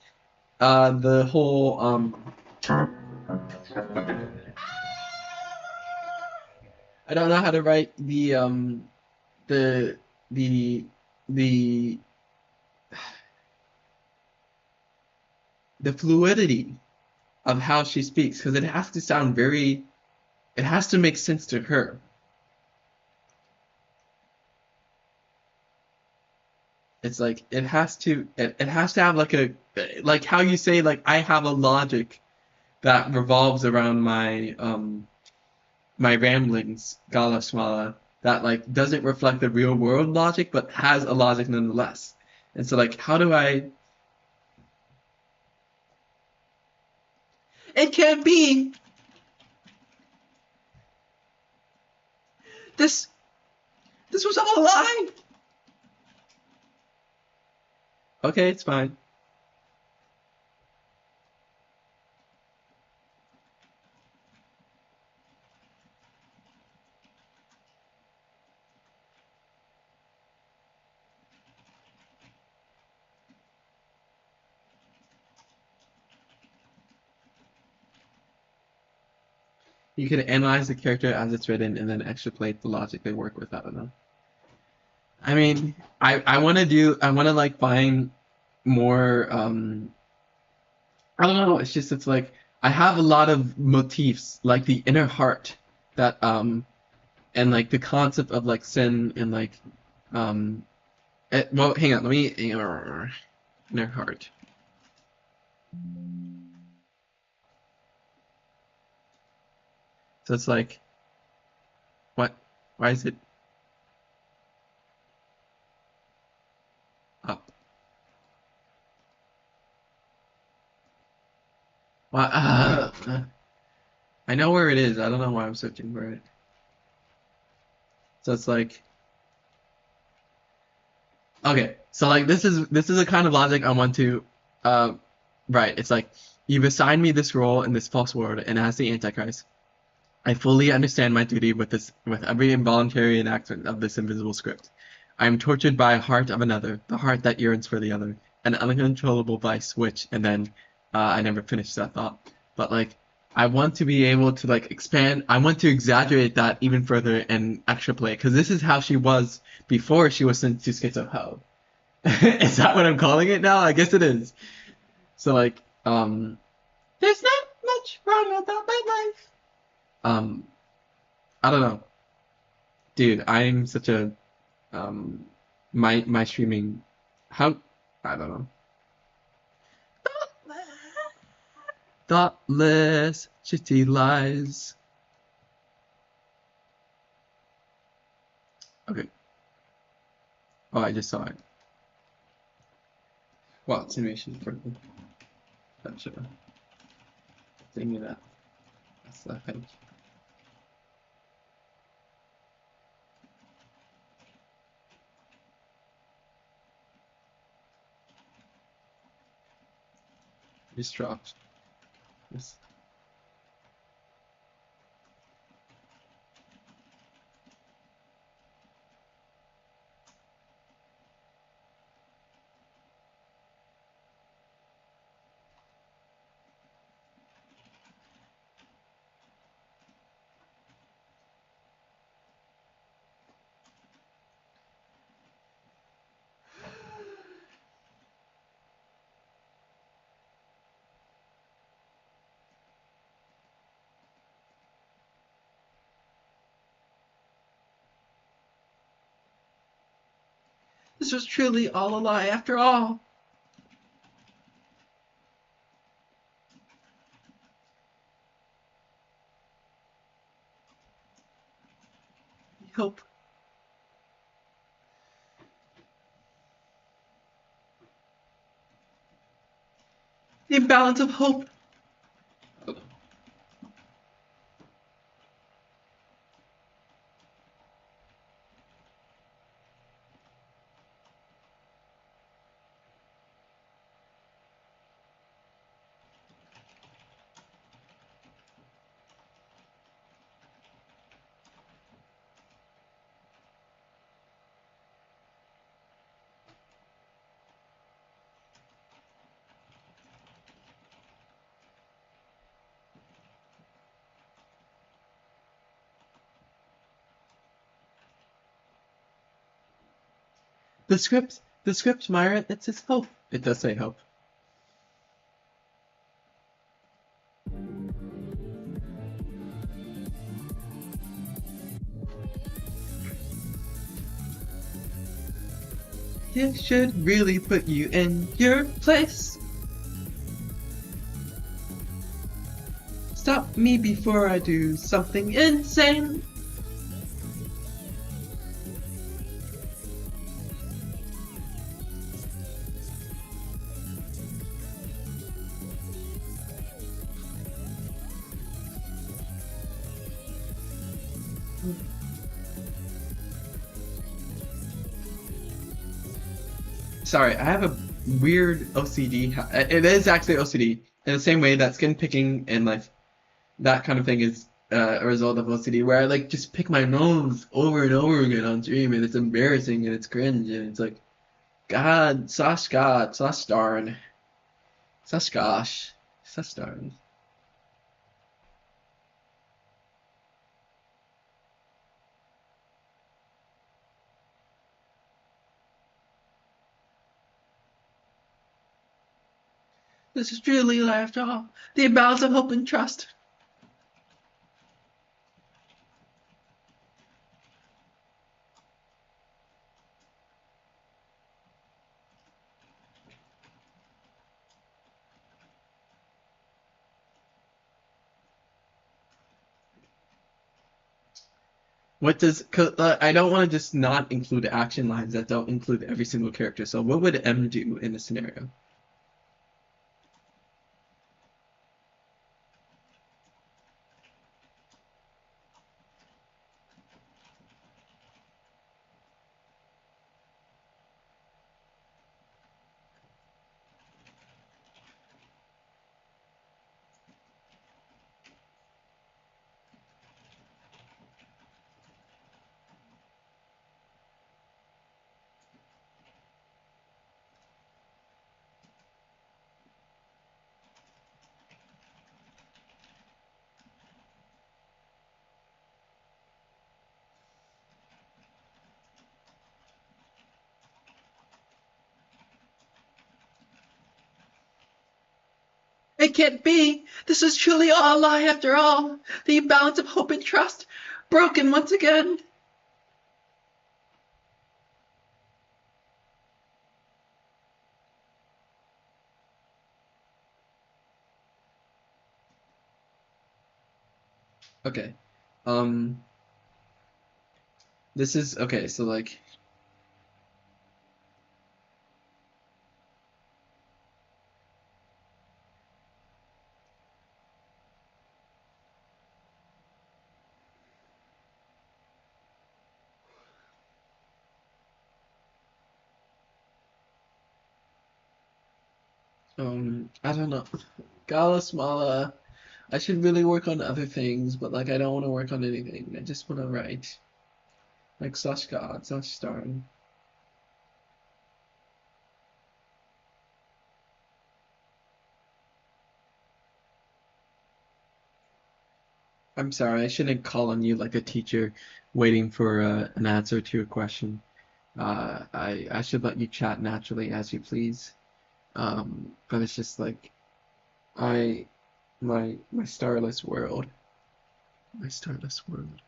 the whole I don't know how to write the the the the fluidity of how she speaks because it has to sound very it has to make sense to her. It's like it has to have like a like how you say like I have a logic that revolves around my ramblings, Gala Smala, that like doesn't reflect the real world logic but has a logic nonetheless. And so like how do I it can't be this this was all a lie. Okay, it's fine. You can analyze the character as it's written and then extrapolate the logic they work with. I don't know. I mean, I want to like find more I don't know, it's just it's like I have a lot of motifs like the inner heart that and like the concept of like sin and like well hang on, let me inner heart. So it's like what why is it up? Why I know where it is. I don't know why I'm searching for it. So it's like okay, so like this is a kind of logic I want to uh right. It's like you've assigned me this role in this false world, and as the Antichrist, I fully understand my duty with every involuntary enactment of this invisible script. I am tortured by a heart of another, the heart that yearns for the other, an uncontrollable vice which, and then I never finished that thought. But like I want to be able to like expand. I want to exaggerate that even further and extrapolate because this is how she was before she was sent to Schizo Hell. Is that what I'm calling it now? I guess it is. So like, there's not much wrong about my life. Um, I don't know, dude. I'm such a my streaming. How I don't know. Thoughtless, shitty lies. Okay. Oh, I just saw it. Well, it's animation for the that should thing of that. That's the page. Just dropped. Yes. This was truly all a lie after all. Hope. The imbalance of hope. The script, Myra, it says hope. It does say hope. It should really put you in your place. Stop me before I do something insane. Sorry, I have a weird OCD. It is actually OCD in the same way that skin picking and like that kind of thing is a result of OCD, where I like just pick my nose over and over again on stream, and it's embarrassing and it's cringe, and it's like, God, sash darn, sash gosh, sash darn. This is truly after all the imbalance of hope and trust. What does? Cause, I don't want to just not include action lines that don't include every single character. So what would M do in this scenario? It can't be! This is truly all a lie after all! The balance of hope and trust broken once again! Okay. This is okay, so like I don't know. Gala Smala, I should really work on other things, but like I don't want to work on anything. I just want to write. Like such God, such star. I'm sorry, I shouldn't call on you like a teacher waiting for an answer to a question. I should let you chat naturally as you please. But it's just like I my starless world. My starless world.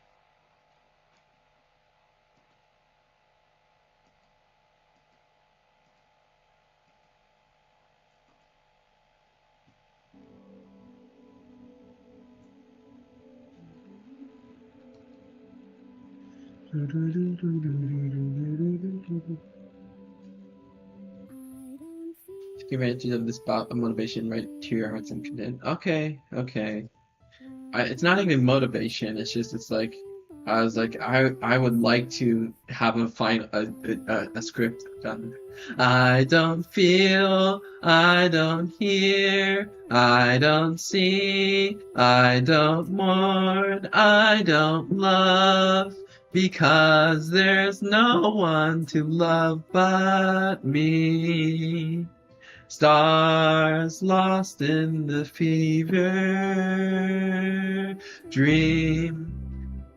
Take advantage of this bout of motivation right to your heart's content. Okay, okay. It's not even motivation. It's just it's like I was like I would like to have a final a script done. I don't feel, I don't hear, I don't see, I don't mourn, I don't love, because there's no one to love but me. Stars lost in the fever dream,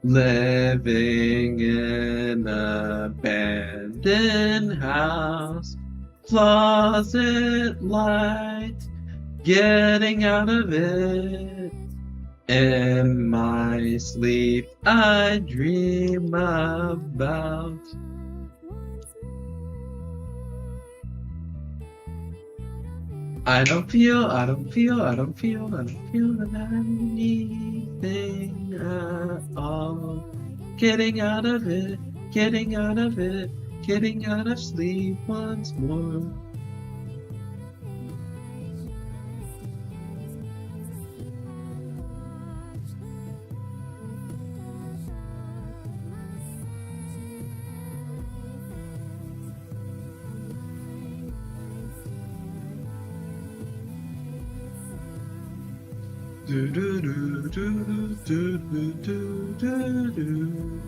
living in an abandoned house, closet light, getting out of it. In my sleep, I dream about. I don't feel anything at all. Getting out of it, getting out of it, getting out of sleep once more. Do do do do do do do do do.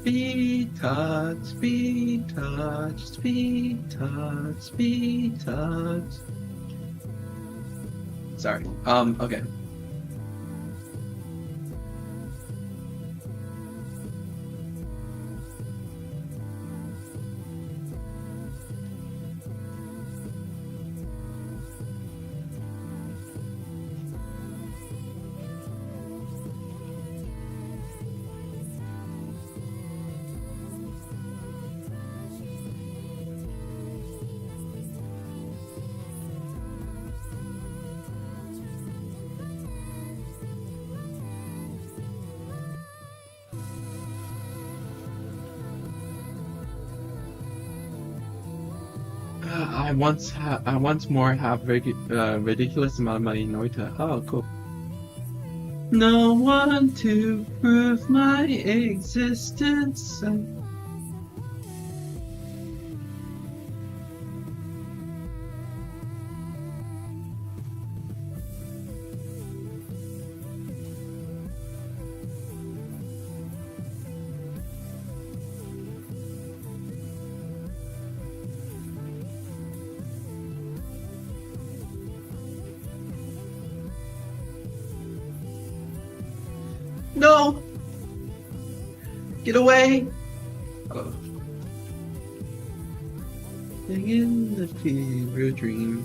Be touched, be touched, be touched, be touched. Sorry. Okay. I once more have ridiculous amount of money in Noita. Oh, cool. No one to prove my existence. No! Get away! Oh. In the fever dream.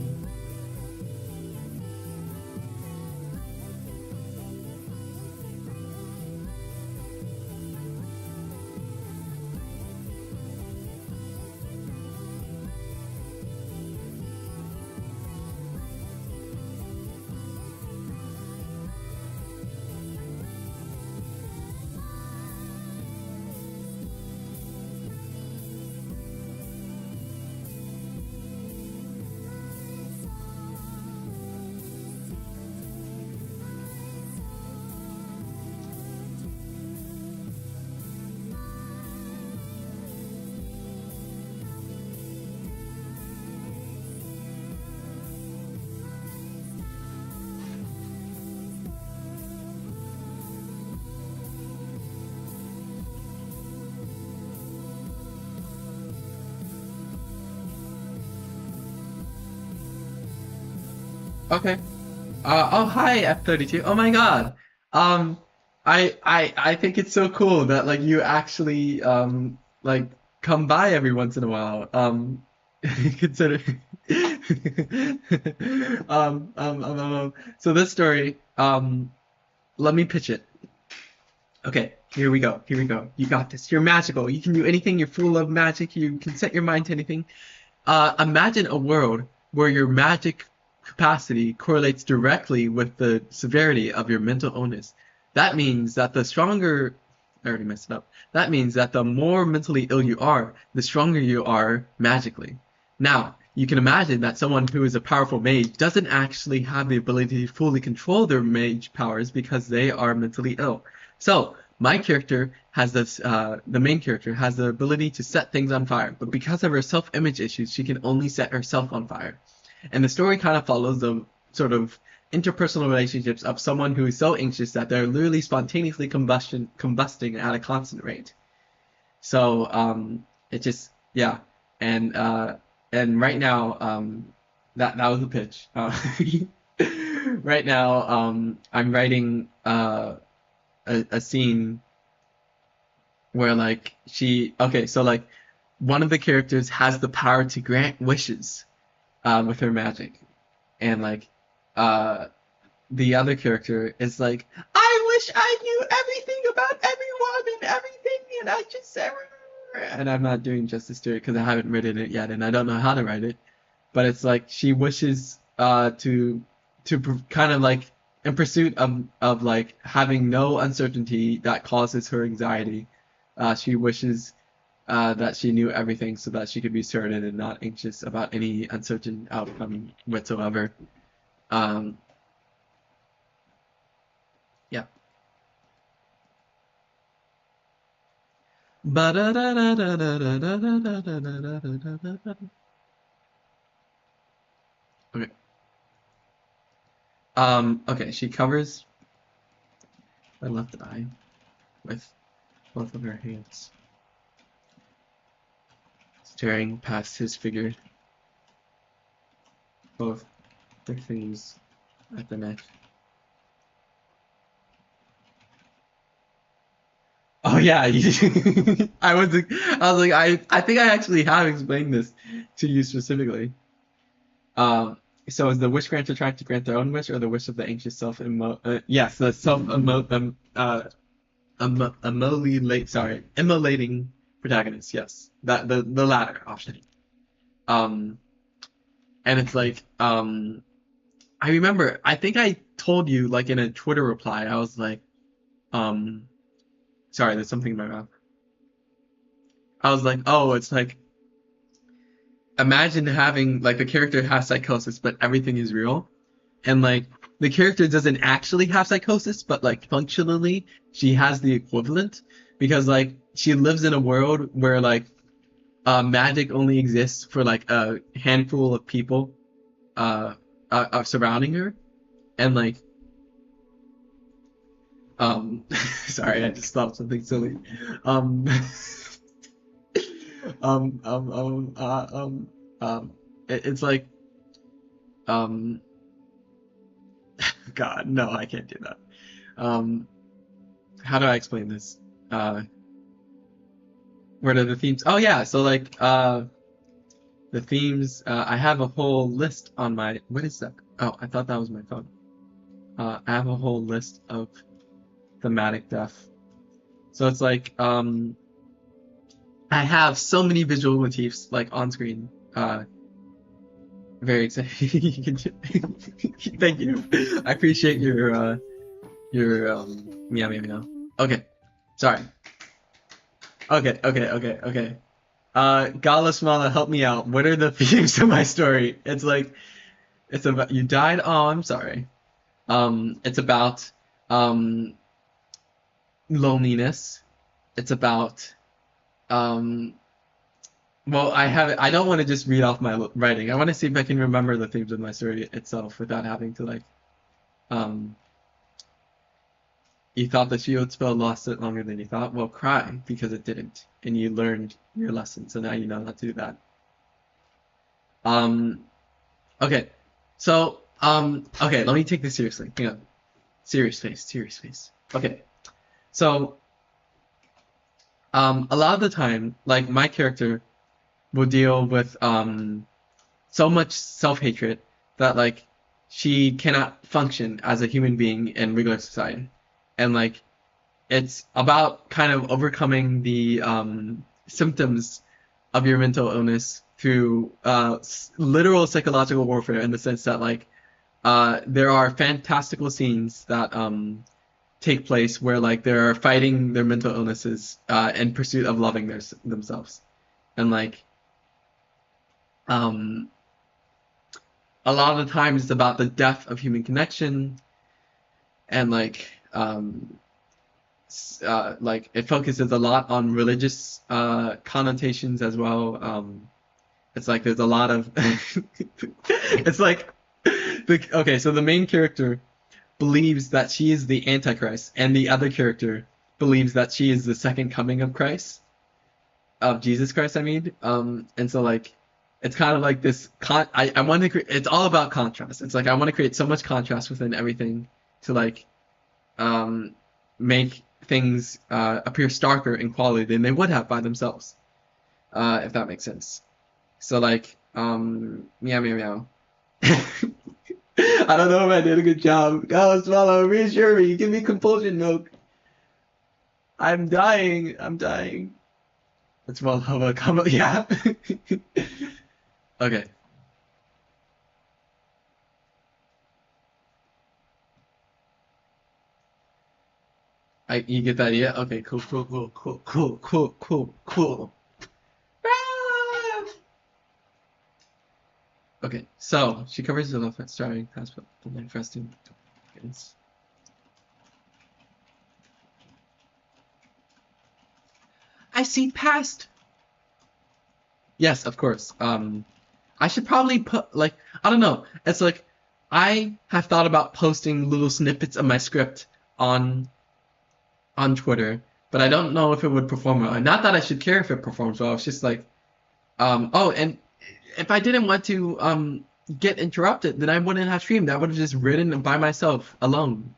Okay. Oh, hi, F32. Oh my God. Um, I think it's so cool that like you actually like come by every once in a while. Consider so this story, let me pitch it. Okay, here we go. Here we go. You got this. You're magical. You can do anything. You're full of magic. You can set your mind to anything. Imagine a world where your magic capacity correlates directly with the severity of your mental illness. That means that the stronger, I already messed it up. That means that the more mentally ill you are, the stronger you are magically. Now, you can imagine that someone who is a powerful mage doesn't actually have the ability to fully control their mage powers because they are mentally ill. So, my character has this, the main character has the ability to set things on fire, but because of her self-image issues, she can only set herself on fire. And the story kind of follows the sort of interpersonal relationships of someone who is so anxious that they're literally spontaneously combusting at a constant rate. So it just yeah, and right now that was the pitch. Right now I'm writing a scene where like okay, so like one of the characters has the power to grant wishes with her magic, and like uh the other character is like, I wish I knew everything about everyone and everything, and I just and I'm not doing justice to it because I haven't written it yet, and I don't know how to write it. But it's like she wishes to kind of like in pursuit of like having no uncertainty that causes her anxiety. She wishes that she knew everything so that she could be certain and not anxious about any uncertain outcome whatsoever. Um, yeah. Okay. Okay, she covers her left eye with both of her hands, staring past his figure, both their fingers at the neck. Oh yeah, I think I actually have explained this to you specifically. So is the wish granter trying to grant their own wish or the wish of the anxious yes, the immolating protagonist, yes. That the latter option. Um and it's like I remember I think I told you like in a Twitter reply, I was like, um sorry, there's something in my mouth. I was like, oh, it's like imagine having like the character has psychosis, but everything is real. And like the character doesn't actually have psychosis, but like functionally she has the equivalent because like she lives in a world where like magic only exists for like a handful of people surrounding her, and like sorry, I just thought something silly. Um, um, um, um, uh, um, it's like um, God, no, I can't do that. Um, how do I explain this? Uh, what are the themes? Oh yeah, so like the themes. I have a whole list on my. What is that? Oh, I thought that was my phone. I have a whole list of thematic stuff. So it's like I have so many visual motifs like on screen. Very excited. Thank you. I appreciate your meow meow meow. Okay, sorry. Okay. Gala Smala, help me out. What are the themes of my story? It's like it's about you died. Oh, I'm sorry. It's about um loneliness. It's about um well, I have I don't want to just read off my writing. I want to see if I can remember the themes of my story itself without having to like um you thought the shield spell lasted longer than you thought. Well, cry because it didn't, and you learned your lesson, so now you know not to do that. Um, okay, so Okay, let me take this seriously. Hang on. Serious face, serious face. Okay. So, a lot of the time, like my character will deal with so much self-hatred that like she cannot function as a human being in regular society. And like it's about kind of overcoming the symptoms of your mental illness through literal psychological warfare in the sense that like there are fantastical scenes that take place where like they're fighting their mental illnesses in pursuit of loving themselves. And like um, a lot of the times it's about the death of human connection and like it focuses a lot on religious connotations as well. It's like there's a lot of it's like okay, so the main character believes that she is the Antichrist, and the other character believes that she is the second coming of Christ, of Jesus Christ, I mean. And so like it's kind of like this I want to create, it's all about contrast. It's like I want to create so much contrast within everything to like um make things appear starker in quality than they would have by themselves. If that makes sense. So like meow meow meow. I don't know if I did a good job. Go swallow, reassure me, give me compulsion milk. I'm dying. I'm dying. Let's well have a comment. Yeah. Okay. You get the idea? Okay, cool, cool, cool, cool, cool, cool, cool, cool. Ah! Okay, so she covers the left starting past the manifesting tokens. I see past. Yes, of course. I should probably put like I don't know. It's like I have thought about posting little snippets of my script on Twitter, but I don't know if it would perform well. And not that I should care if it performs well. It's just like oh, and if I didn't want to get interrupted, then I wouldn't have streamed. I would have just written by myself alone.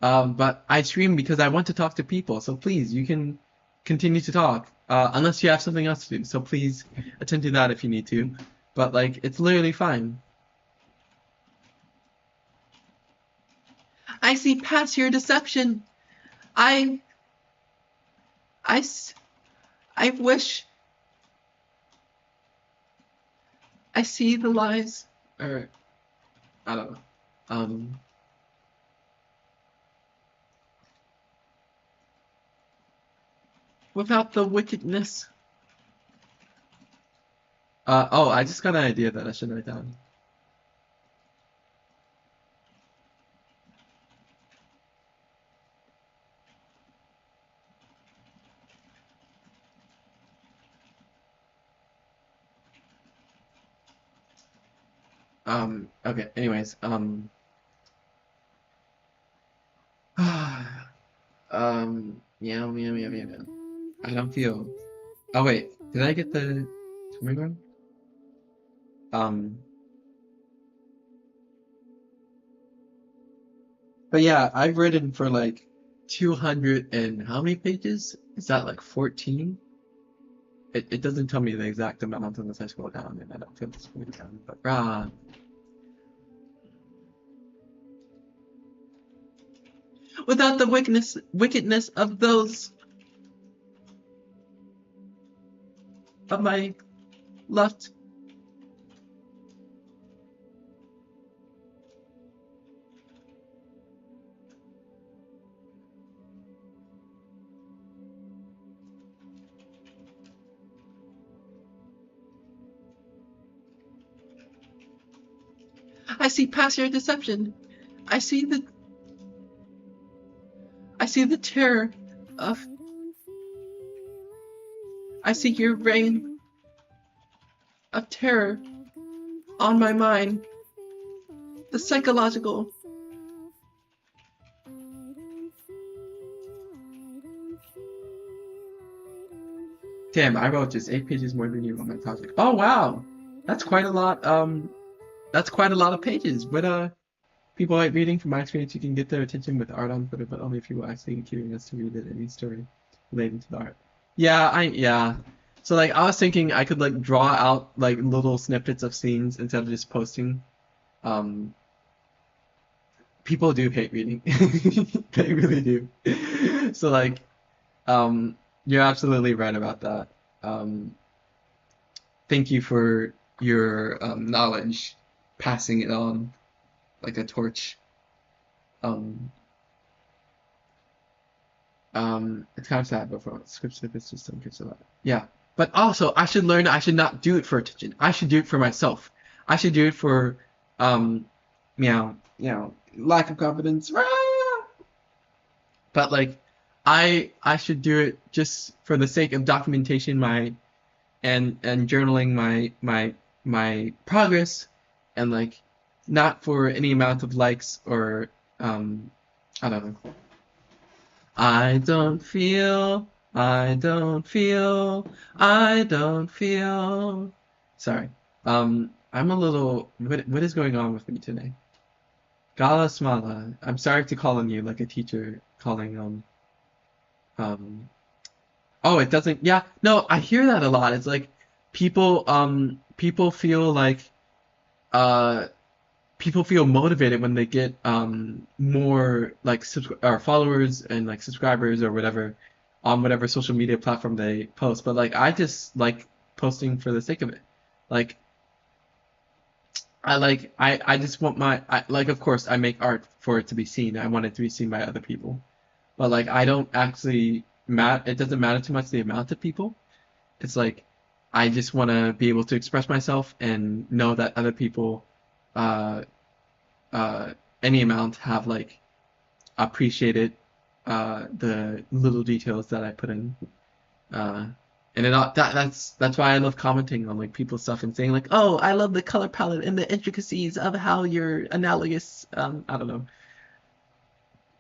But I stream because I want to talk to people. So please, you can continue to talk unless you have something else to do. So please attend to that if you need to. But like, it's literally fine. I see past your deception. I, I, I wish I see the lies. Or I don't know. Without the wickedness. Oh, I just got an idea that I should write down. Okay, anyways, meow, meow, meow, meow, meow. I don't feel. Oh wait, did I get the swimming one? Um, but yeah, I've written for like 200 and how many pages? Is that like 14? It doesn't tell me the exact amount unless I scroll down, and I don't feel this way down. But without the wickedness of those of my left. I see past your deception. I see the terror of. I see your reign of terror on my mind. The psychological. Damn, I wrote just 8 pages more than you on my project. Oh wow, that's quite a lot. That's quite a lot of pages. But People like reading. From my experience, you can get their attention with art on Twitter, but only if you will actually be curious to read it, any story relating to the art. Yeah. So like I was thinking I could like draw out like little snippets of scenes instead of just posting. Um, People do hate reading. They really do. So like you're absolutely right about that. Um, thank you for your knowledge, passing it on like a torch. Um, it's kind of sad, but for script snippets, just don't give a lot. Yeah, but also I should learn. I should not do it for attention. I should do it for myself. I should do it for, um, lack of confidence. Rah! But like, I should do it just for the sake of documentation, and journaling my progress, and like, not for any amount of likes or I don't know. I don't feel, I don't feel, I don't feel. Sorry. I'm a little. What is going on with me today? Gala Smala. I'm sorry to call on you like a teacher calling um. Oh, it doesn't. Yeah, no, I hear that a lot. It's like people feel like uh people feel motivated when they get more like or followers and like subscribers or whatever on whatever social media platform they post. But like I just like posting for the sake of it. Like I just want like of course I make art for it to be seen. I want it to be seen by other people. But like I don't actually it doesn't matter too much the amount of people. It's like I just want to be able to express myself and know that other people uh uh, any amount have like appreciated the little details that I put in. Uh, and that's why I love commenting on like people's stuff and saying like, oh, I love the color palette and the intricacies of how you're analogous. I don't know.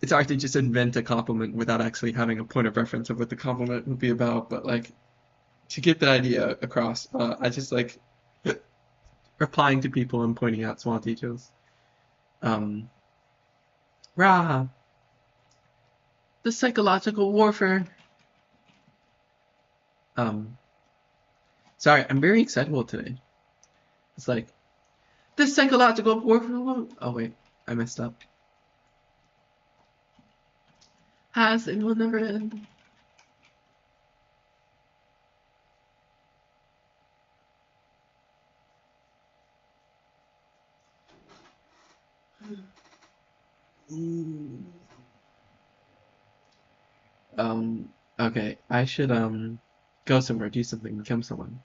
It's hard to just invent a compliment without actually having a point of reference of what the compliment would be about. But like to get that idea across, I just like replying to people and pointing out small details. Um, rah, the psychological warfare. Um, Sorry, I'm very excitable today. It's like this psychological warfare. Oh wait, I messed up. Has and will never end. Um. Okay, I should go somewhere, do something, become someone.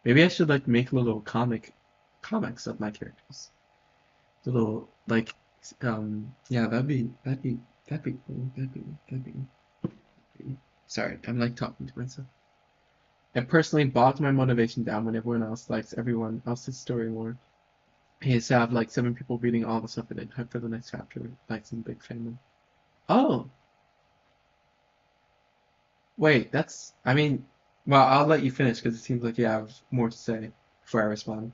Maybe I should like make little comics of my characters. Little like yeah, that'd be cool. Sorry, I'm like talking to myself. It personally bogs my motivation down when everyone else likes everyone else's story more. He has to have like 7 people reading all the stuff in it, hype for the next chapter, like some big family. Oh, wait, I mean, well, I'll let you finish because it seems like you have more to say before I respond.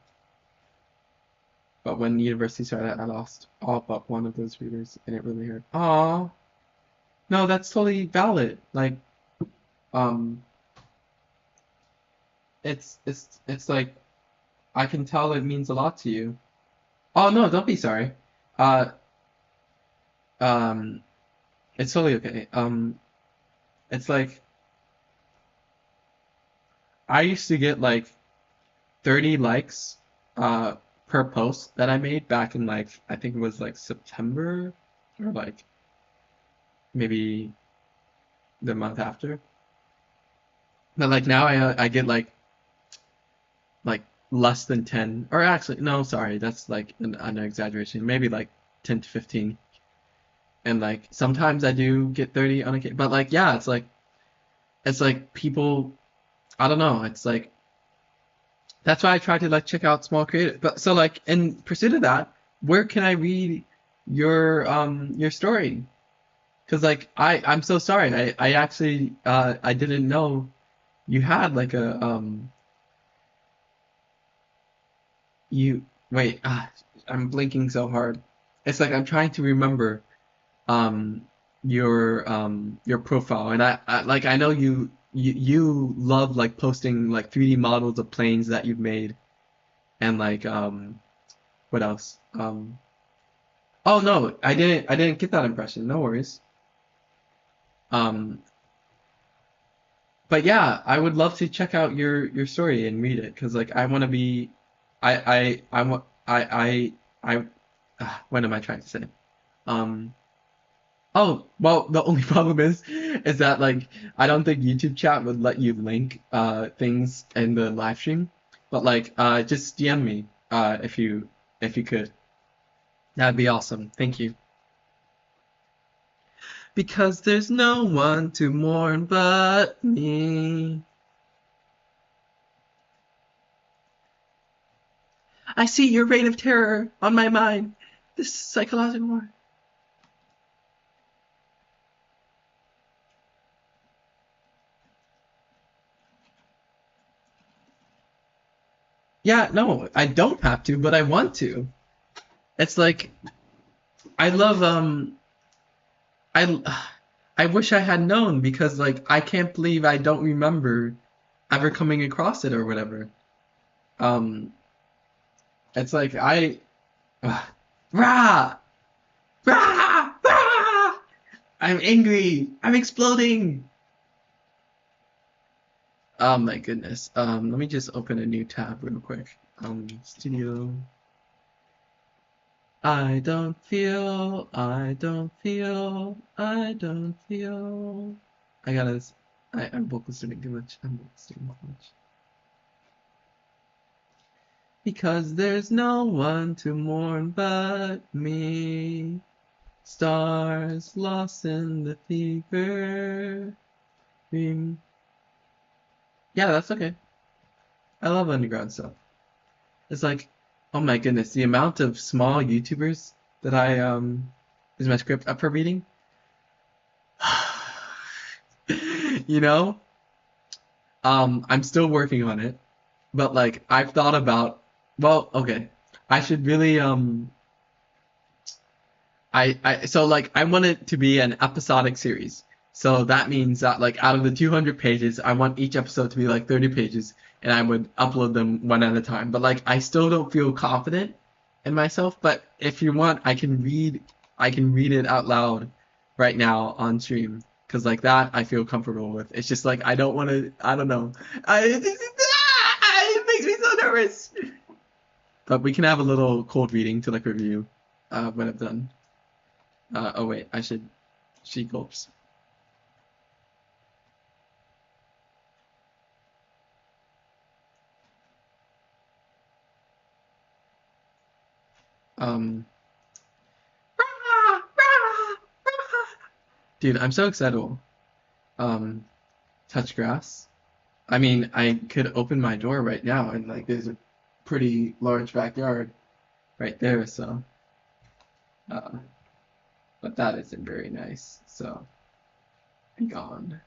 But when university started, I lost all but one of those readers, and it really hurt. Aw, no, that's totally valid. Like, um, it's like I can tell it means a lot to you. Oh no, don't be sorry. Uh, um, it's totally okay. It's like I used to get like 30 likes uh per post that I made back in like I think it was like September or like maybe the month after. But like now I get like less than 10, or actually no, sorry, that's like an exaggeration. Maybe like 10 to 15. And like sometimes I do get 30 on occasion, but like yeah, it's like people I don't know, it's like that's why I try to like check out small creative. But so like in pursuit of that, where can I read your story? Because like I'm so sorry. I actually I didn't know you had like a you wait I'm blinking so hard. It's like I'm trying to remember um your profile, and I know you love like posting like 3D models of planes that you've made, and like what else? Oh no, I didn't get that impression. No worries. Um, but yeah, I would love to check out your story and read it because like I want to be, I want I what am I trying to say? Um, oh well, the only problem is that like I don't think YouTube chat would let you link things in the live stream, but like just DM me if you could. That'd be awesome. Thank you. Because there's no one to mourn but me. I see your reign of terror on my mind. This psychological war. Yeah, no, I don't have to, but I want to. It's like I love I I wish I had known because like I can't believe I don't remember ever coming across it or whatever. Um, it's like uh, rah rah rah. I'm angry. I'm exploding. Oh my goodness. Let me just open a new tab real quick. Studio. I don't feel. I don't feel. I don't feel. I gotta. I'm vocal streaming too much. I'm vocal streaming too much. Because there's no one to mourn but me. Stars lost in the fever. Dream. Yeah, that's okay. I love underground stuff. It's like, oh my goodness, the amount of small YouTubers that I is my script up for reading. You know, I'm still working on it, but like I've thought about, well, okay, I should really I so like I want it to be an episodic series. So that means that like out of the 200 pages, I want each episode to be like 30 pages, and I would upload them one at a time. But like I still don't feel confident in myself. But if you want, I can read it out loud right now on stream because like that I feel comfortable with. It's just like I don't want to. I don't know. It makes me so nervous. But we can have a little cold reading to like review when I'm done. Oh wait, I should. She gulps. Um, dude, I'm so excited. Um, touch grass. I mean, I could open my door right now, and like, there's a pretty large backyard right there. So, uh, but that isn't very nice. So, be gone.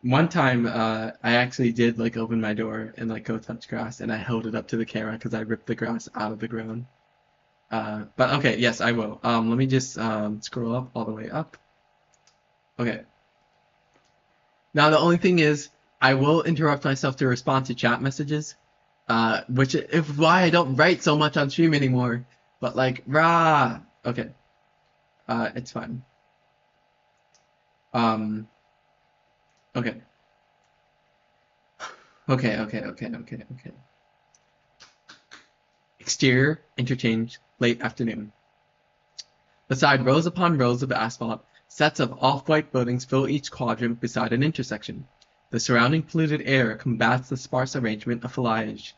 One time, I actually did like open my door and like go touch grass, and I held it up to the camera because I ripped the grass out of the ground. But okay, yes, I will. Let me just scroll up all the way up. Okay. Now the only thing is, I will interrupt myself to respond to chat messages, which is why I don't write so much on stream anymore. But like, rah. Okay. It's fine. Um. Okay. Okay. Exterior interchange, late afternoon. Beside rows upon rows of asphalt, sets of off-white buildings fill each quadrant beside an intersection. The surrounding polluted air combats the sparse arrangement of foliage.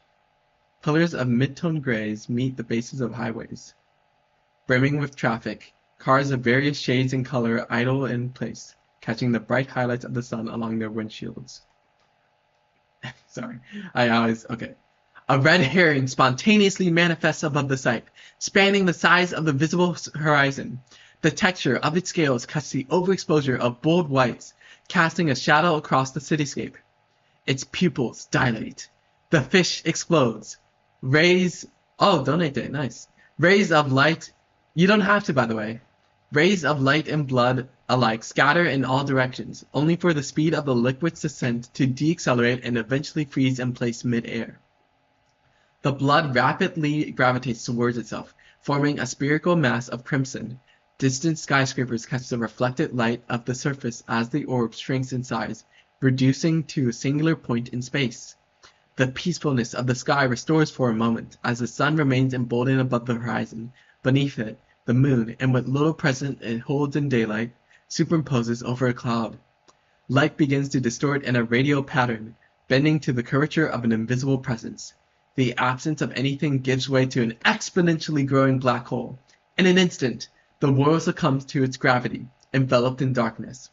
Pillars of mid-tone grays meet the bases of highways. Brimming with traffic, cars of various shades and color idle in place, catching the bright highlights of the sun along their windshields. Sorry, okay. A red herring spontaneously manifests above the sight, spanning the size of the visible horizon. The texture of its scales cuts the overexposure of bold whites, casting a shadow across the cityscape. Its pupils dilate. The fish explodes. Rays. Oh, donate it. Nice. Rays of light. You don't have to, by the way. Rays of light and blood alike scatter in all directions, only for the speed of the liquid's descent to decelerate and eventually freeze in place mid-air. The blood rapidly gravitates towards itself, forming a spherical mass of crimson. Distant skyscrapers catch the reflected light of the surface as the orb shrinks in size, reducing to a singular point in space. The peacefulness of the sky restores for a moment, as the sun remains emboldened above the horizon. Beneath it, the moon, and what little present it holds in daylight, superimposes over a cloud. Light begins to distort in a radial pattern, bending to the curvature of an invisible presence. The absence of anything gives way to an exponentially growing black hole. In an instant, the world succumbs to its gravity, enveloped in darkness.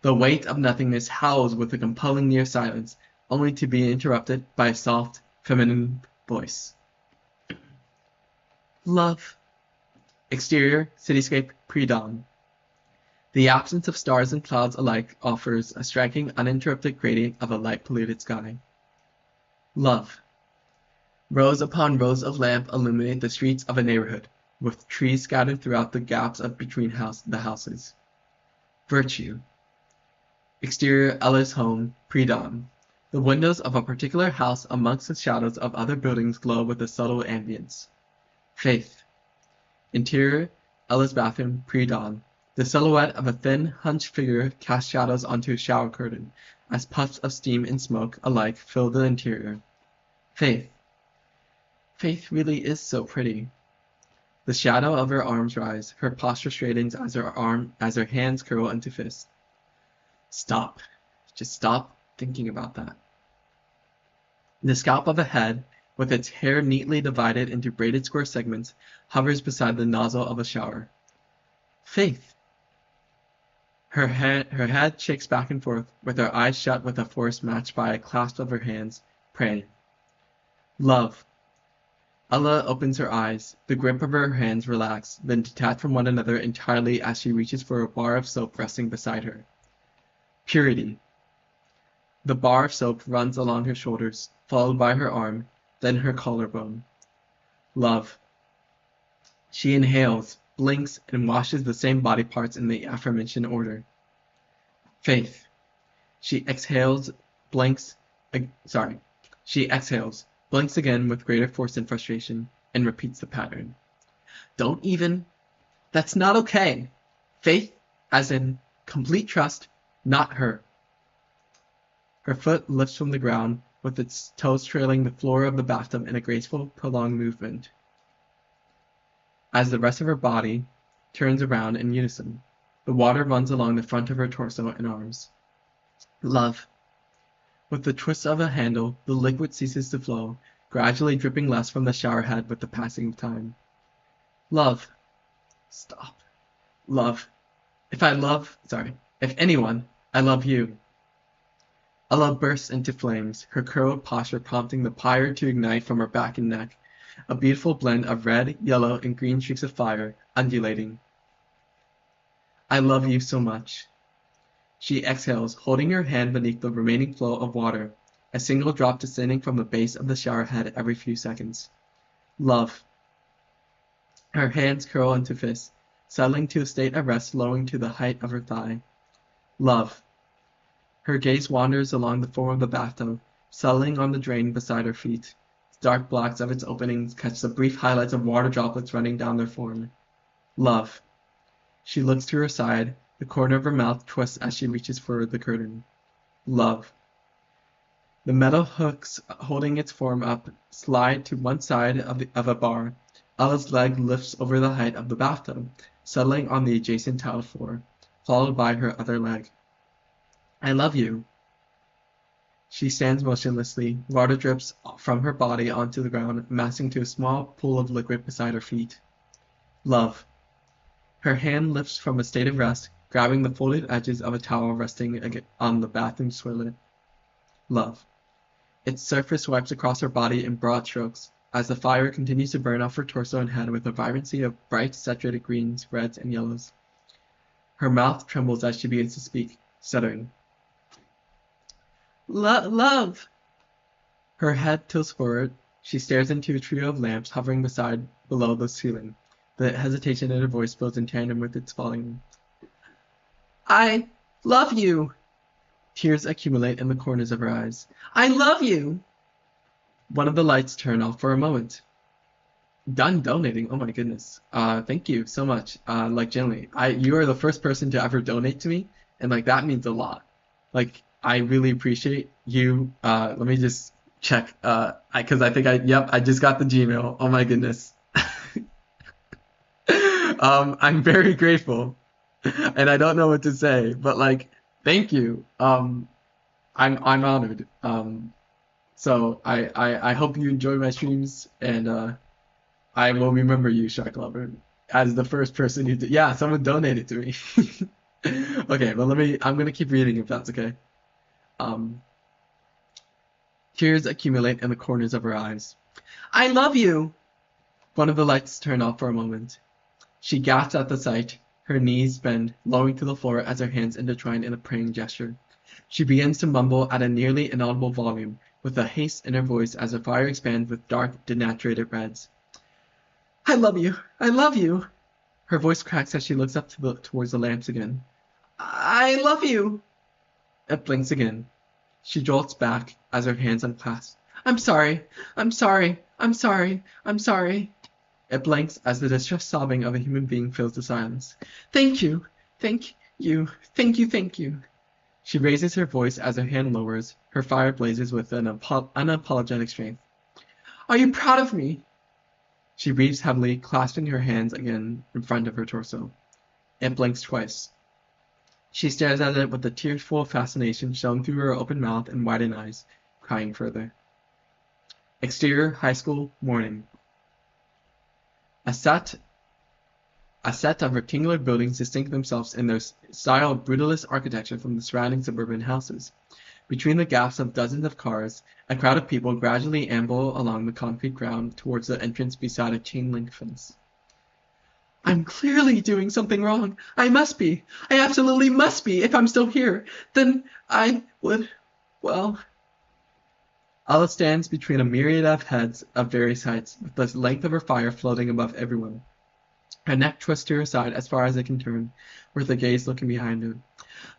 The weight of nothingness howls with a compelling near silence, only to be interrupted by a soft, feminine voice. Love. Exterior, cityscape, pre-dawn. The absence of stars and clouds alike offers a striking, uninterrupted gradient of a light-polluted sky. Love. Rows upon rows of lamps illuminate the streets of a neighborhood, with trees scattered throughout the gaps between the houses. Virtue. Exterior, Ella's home, pre-dawn. The windows of a particular house amongst the shadows of other buildings glow with a subtle ambience. Faith. Interior, Ella's bathroom, pre-dawn. The silhouette of a thin, hunched figure casts shadows onto a shower curtain, as puffs of steam and smoke alike fill the interior. Faith. Faith really is so pretty. The shadow of her arms rise, her posture straightens as her hands curl into fists. Stop. Just stop thinking about that. The scalp of a head, with its hair neatly divided into braided square segments, hovers beside the nozzle of a shower. Faith. Her head shakes back and forth, with her eyes shut with a force matched by a clasp of her hands, praying. Love. Ella opens her eyes. The grip of her hands relax, then detach from one another entirely as she reaches for a bar of soap resting beside her. Purity. The bar of soap runs along her shoulders, followed by her arm, then her collarbone. Love. She inhales, blinks, and washes the same body parts in the aforementioned order. Faith. She exhales, blinks again with greater force and frustration, and repeats the pattern. That's not okay. Faith, as in complete trust, not her. Her foot lifts from the ground, with its toes trailing the floor of the bathtub in a graceful, prolonged movement, as the rest of her body turns around in unison. The water runs along the front of her torso and arms. Love. With the twist of a handle, the liquid ceases to flow, gradually dripping less from the shower head with the passing of time. Love. Stop. Love. If anyone, I love you. Ella bursts into flames, her curled posture prompting the pyre to ignite from her back and neck, a beautiful blend of red, yellow, and green streaks of fire, undulating. I love you so much. She exhales, holding her hand beneath the remaining flow of water, a single drop descending from the base of the shower head every few seconds. Love. Her hands curl into fists, settling to a state of rest flowing to the height of her thigh. Love. Her gaze wanders along the floor of the bathtub, settling on the drain beside her feet. The dark blacks of its openings catch the brief highlights of water droplets running down their form. Love. She looks to her side, the corner of her mouth twists as she reaches for the curtain. Love. The metal hooks holding its form up slide to one side of a bar. Ella's leg lifts over the height of the bathtub, settling on the adjacent tile floor, followed by her other leg. I love you. She stands motionlessly. Water drips from her body onto the ground, amassing to a small pool of liquid beside her feet. Love. Her hand lifts from a state of rest, grabbing the folded edges of a towel resting on the bathroom toilet. Love. Its surface wipes across her body in broad strokes, as the fire continues to burn off her torso and head with a vibrancy of bright, saturated greens, reds, and yellows. Her mouth trembles as she begins to speak, stuttering. Love. Her head tilts forward. She stares into a trio of lamps hovering below the ceiling. The hesitation in her voice flows in tandem with its volume. I love you! Tears accumulate in the corners of her eyes. I love you! One of the lights turn off for a moment. Done donating. Oh my goodness. Thank you so much. Like genuinely, you are the first person to ever donate to me, and like that means a lot. Like I really appreciate you. Let me just check. Because I think I just got the Gmail. Oh my goodness. I'm very grateful, and I don't know what to say, but like, thank you. I'm honored. So I hope you enjoy my streams, and I will remember you, Shark Lover, as the first person who did. Yeah, someone donated to me. Okay, well I'm gonna keep reading if that's okay. Um, Tears accumulate in the corners of her eyes. I love you! One of the lights turn off for a moment. She gasps at the sight. Her knees bend, lowering to the floor as her hands intertwine in a praying gesture. She begins to mumble at a nearly inaudible volume, with a haste in her voice as her fire expands with dark, denaturated reds. I love you! I love you! Her voice cracks as she looks up towards the lamps again. I love you! It blinks again. She jolts back as her hands unclasp. I'm sorry. I'm sorry. I'm sorry. I'm sorry. It blinks as the distressed sobbing of a human being fills the silence. Thank you. Thank you. Thank you. Thank you. She raises her voice as her hand lowers. Her fire blazes with an unapologetic strength. Are you proud of me? She breathes heavily, clasping her hands again in front of her torso. It blinks twice. She stares at it with a tearful fascination showing through her open mouth and widened eyes, crying further. Exterior, high school, morning. A set of rectangular buildings distinguish themselves in their style of brutalist architecture from the surrounding suburban houses. Between the gaps of dozens of cars, a crowd of people gradually amble along the concrete ground towards the entrance beside a chain-link fence. I'm clearly doing something wrong. I must be. I absolutely must be if I'm still here. Then I would, well... Ella stands between a myriad of heads of various heights, with the length of her fire floating above everyone. Her neck twists to her side as far as it can turn, with the gaze looking behind her.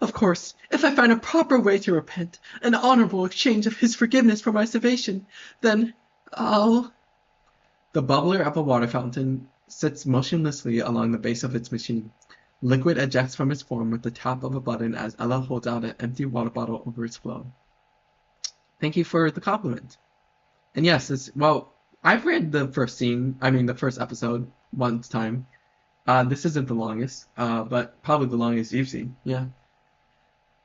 Of course, if I find a proper way to repent, an honorable exchange of his forgiveness for my salvation, then I'll... The bubbler of a water fountain sits motionlessly along the base of its machine. Liquid ejects from its form with the tap of a button as Ella holds out an empty water bottle over its flow. Thank you for the compliment. And yes, I've read the first episode one time. This isn't the longest, but probably the longest you've seen. Yeah.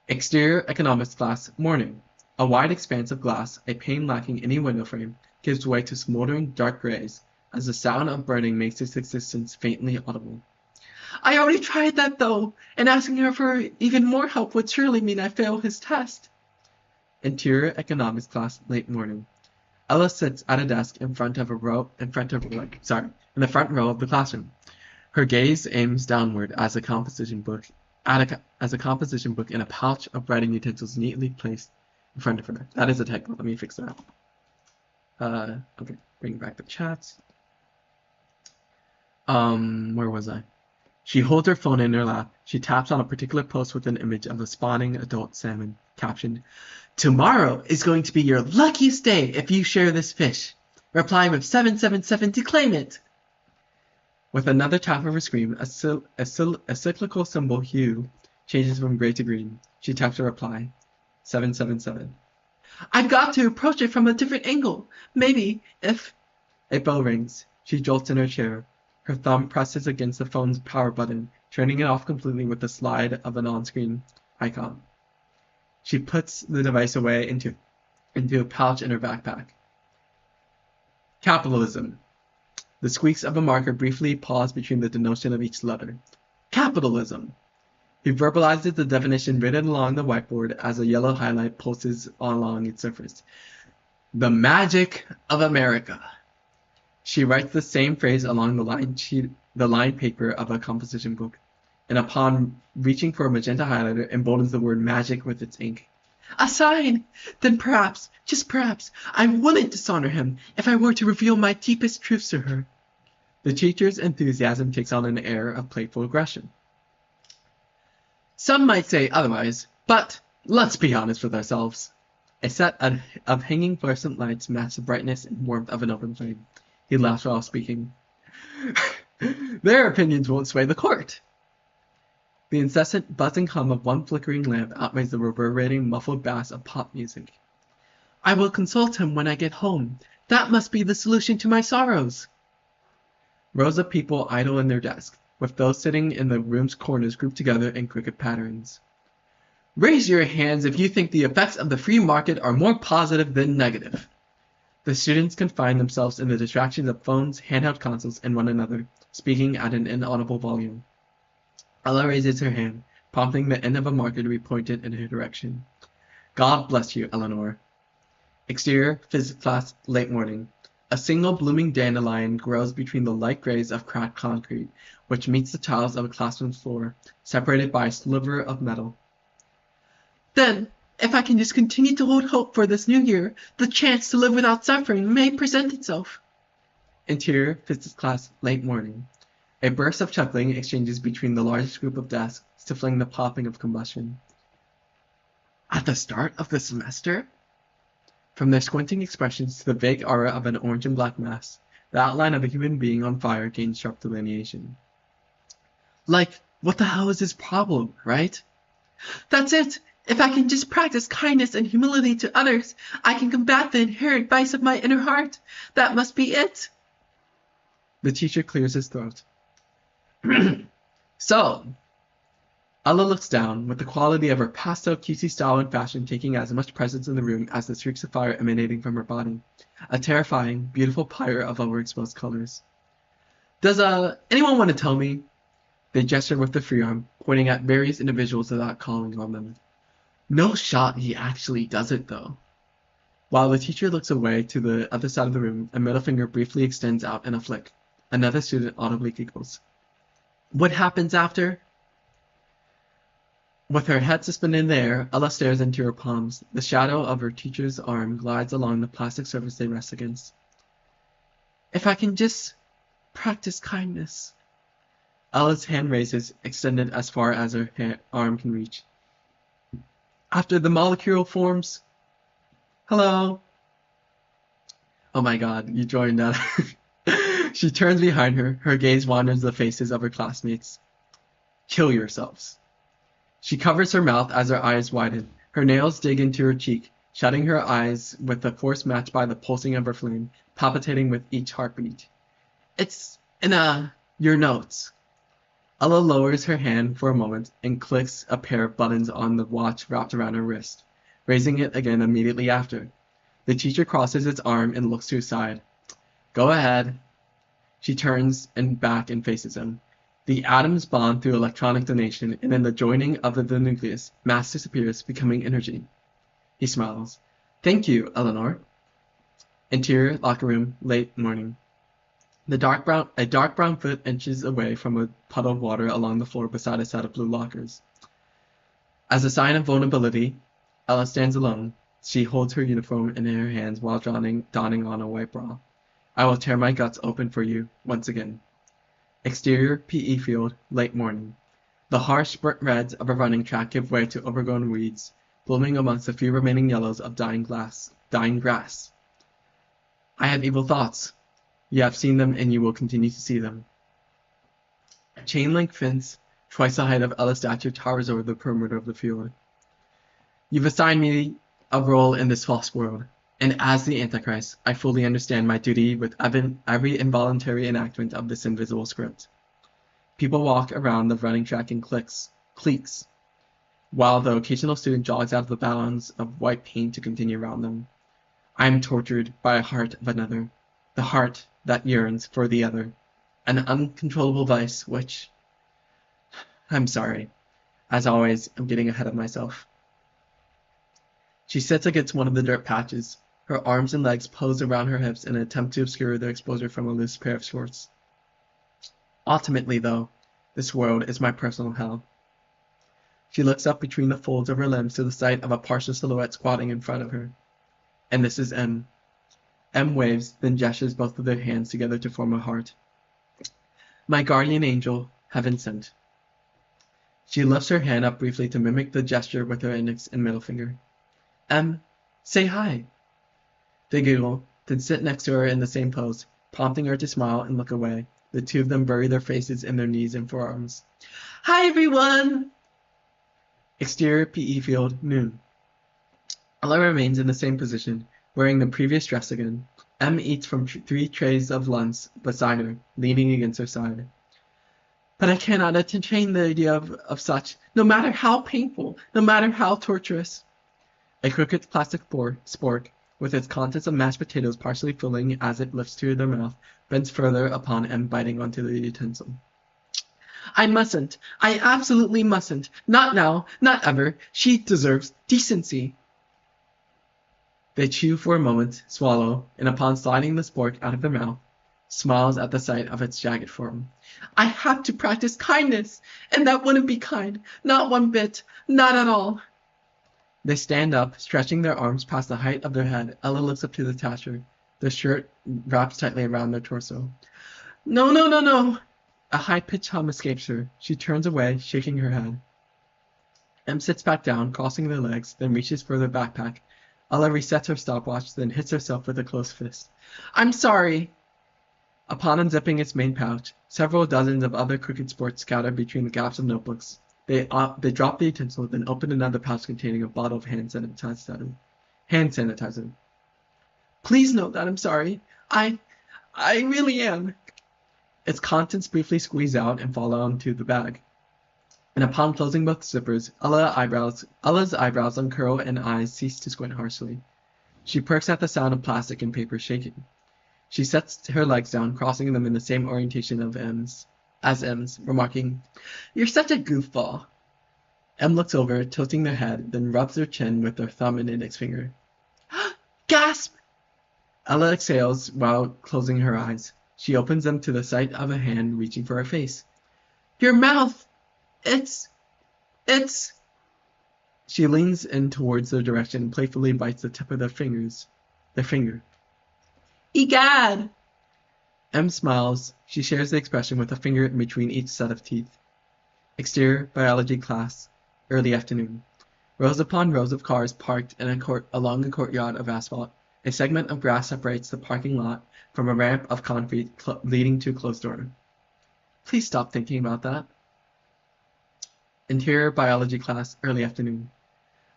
Exterior economics class, morning. A wide expanse of glass, a pane lacking any window frame, gives way to smoldering dark grays, as the sound of burning makes its existence faintly audible. I already tried that, though, and asking her for even more help would surely mean I fail his test. Interior economics class, late morning. Ella sits at a desk in the front row of the classroom. Her gaze aims downward as a composition book in a pouch of writing utensils neatly placed in front of her. That is a typo. Let me fix that. Okay, bring back the chat. Where was I? She holds her phone in her lap. She taps on a particular post with an image of a spawning adult salmon, captioned, "Tomorrow is going to be your luckiest day if you share this fish. Reply with 777 to claim it." With another tap of her screen, a cyclical symbol hue changes from gray to green. She taps a reply, 777. I've got to approach it from a different angle. Maybe if... A bell rings. She jolts in her chair. Her thumb presses against the phone's power button, turning it off completely with the slide of an on-screen icon. She puts the device away into a pouch in her backpack. Capitalism. The squeaks of a marker briefly pause between the denotation of each letter. Capitalism. He verbalizes the definition written along the whiteboard as a yellow highlight pulses along its surface. The magic of America. She writes the same phrase along the line paper of a composition book, and upon reaching for a magenta highlighter, emboldens the word magic with its ink. A sign! Then perhaps, just perhaps, I wouldn't dishonor him if I were to reveal my deepest truths to her. The teacher's enthusiasm takes on an air of playful aggression. Some might say otherwise, but let's be honest with ourselves. A set of hanging fluorescent lights match the brightness and warmth of an open flame. He laughs while speaking. Their opinions won't sway the court. The incessant buzzing hum of one flickering lamp outweighs the reverberating muffled bass of pop music. I will consult him when I get home. That must be the solution to my sorrows. Rows of people idle in their desks, with those sitting in the room's corners grouped together in crooked patterns. Raise your hands if you think the effects of the free market are more positive than negative. The students confine themselves in the distractions of phones, handheld consoles, and one another, speaking at an inaudible volume. Ella raises her hand, prompting the end of a marker to be pointed in her direction. God bless you, Eleanor. Exterior, physics class, late morning. A single blooming dandelion grows between the light grays of cracked concrete, which meets the tiles of a classroom's floor, separated by a sliver of metal. Then, if I can just continue to hold hope for this new year, the chance to live without suffering may present itself. Interior, physics class, late morning. A burst of chuckling exchanges between the largest group of desks, stifling the popping of combustion. At the start of the semester? From their squinting expressions to the vague aura of an orange and black mass, the outline of a human being on fire gains sharp delineation. Like, what the hell is his problem, right? That's it! If I can just practice kindness and humility to others, I can combat the inherent vice of my inner heart. That must be it. The teacher clears his throat. So, Ella looks down, with the quality of her pastel cutesy style and fashion taking as much presence in the room as the streaks of fire emanating from her body. A terrifying, beautiful pyre of overexposed colors. Does, anyone want to tell me? They gesture with the free arm, pointing at various individuals without calling on them. No shot he actually does it, though. While the teacher looks away to the other side of the room, a middle finger briefly extends out in a flick. Another student audibly giggles. What happens after? With her head suspended in the air, Ella stares into her palms. The shadow of her teacher's arm glides along the plastic surface they rest against. If I can just practice kindness. Ella's hand raises, extended as far as her arm can reach. After the molecule forms... Hello? Oh my god, you joined that. She turns behind her. Her gaze wanders the faces of her classmates. Kill yourselves. She covers her mouth as her eyes widen. Her nails dig into her cheek, shutting her eyes with the force matched by the pulsing of her flame, palpitating with each heartbeat. It's in your notes. Ella lowers her hand for a moment and clicks a pair of buttons on the watch wrapped around her wrist, raising it again immediately after. The teacher crosses its arm and looks to his side. Go ahead. She turns and back and faces him. The atoms bond through electronic donation, and in the joining of the nucleus, mass disappears, becoming energy. He smiles. Thank you, Eleanor. Interior, locker room, late morning. A dark brown foot inches away from a puddle of water along the floor beside a set of blue lockers. As a sign of vulnerability, Ella stands alone. She holds her uniform in her hands while donning on a white bra. I will tear my guts open for you, once again. Exterior, PE field, late morning. The harsh burnt reds of a running track give way to overgrown weeds, blooming amongst the few remaining yellows of dying grass. I have evil thoughts. You have seen them and you will continue to see them. A chain-link fence, twice the height of Ella's stature, towers over the perimeter of the field. You've assigned me a role in this false world, and as the Antichrist, I fully understand my duty with every involuntary enactment of this invisible script. People walk around the running track in cliques, while the occasional student jogs out of the bounds of white paint to continue around them. I am tortured by a heart of another, the heart that yearns for the other, an uncontrollable vice which... I'm sorry. As always, I'm getting ahead of myself. She sits against one of the dirt patches, her arms and legs posed around her hips in an attempt to obscure their exposure from a loose pair of shorts. Ultimately, though, this world is my personal hell. She looks up between the folds of her limbs to the sight of a partial silhouette squatting in front of her. And this is M. M waves, then gestures both of their hands together to form a heart. My guardian angel, heaven sent. She lifts her hand up briefly to mimic the gesture with her index and middle finger. M, say hi. They giggle, then sit next to her in the same pose, prompting her to smile and look away. The two of them bury their faces in their knees and forearms. Hi, everyone! Exterior PE field, noon. Ella remains in the same position, wearing the previous dress again. M eats from 3 trays of lunch beside her, leaning against her side. But I cannot entertain the idea of such, no matter how painful, no matter how torturous. A crooked plastic spork, with its contents of mashed potatoes partially filling as it lifts to their mouth, bends further upon M, biting onto the utensil. I mustn't. I absolutely mustn't. Not now. Not ever. She deserves decency. They chew for a moment, swallow, and upon sliding the spork out of their mouth, smiles at the sight of its jagged form. I have to practice kindness, and that wouldn't be kind. Not one bit. Not at all. They stand up, stretching their arms past the height of their head. Ella looks up to the Thatcher. Their shirt wraps tightly around their torso. No, no, no, no. A high-pitched hum escapes her. She turns away, shaking her head. M sits back down, crossing their legs, then reaches for their backpack. Ella resets her stopwatch, then hits herself with a closed fist. I'm sorry. Upon unzipping its main pouch, several dozens of other crooked sports scatter between the gaps of notebooks. They drop the utensil, then open another pouch containing a bottle of hand sanitizer. Please note that I'm sorry. I really am. Its contents briefly squeeze out and fall onto the bag. And upon closing both zippers, Ella's eyebrows uncurl and eyes cease to squint harshly. She perks at the sound of plastic and paper shaking. She sets her legs down, crossing them in the same orientation as M's, remarking, You're such a goofball. M looks over, tilting their head, then rubs her chin with her thumb and index finger. Gasp! Ella exhales while closing her eyes. She opens them to the sight of a hand reaching for her face. Your mouth! It's... She leans in towards their direction and playfully bites the tip of their finger. Egad! M smiles. She shares the expression with a finger in between each set of teeth. Exterior biology class. Early afternoon. Rows upon rows of cars parked in along a courtyard of asphalt. A segment of grass separates the parking lot from a ramp of concrete leading to a closed door. Please stop thinking about that. Interior biology class, early afternoon.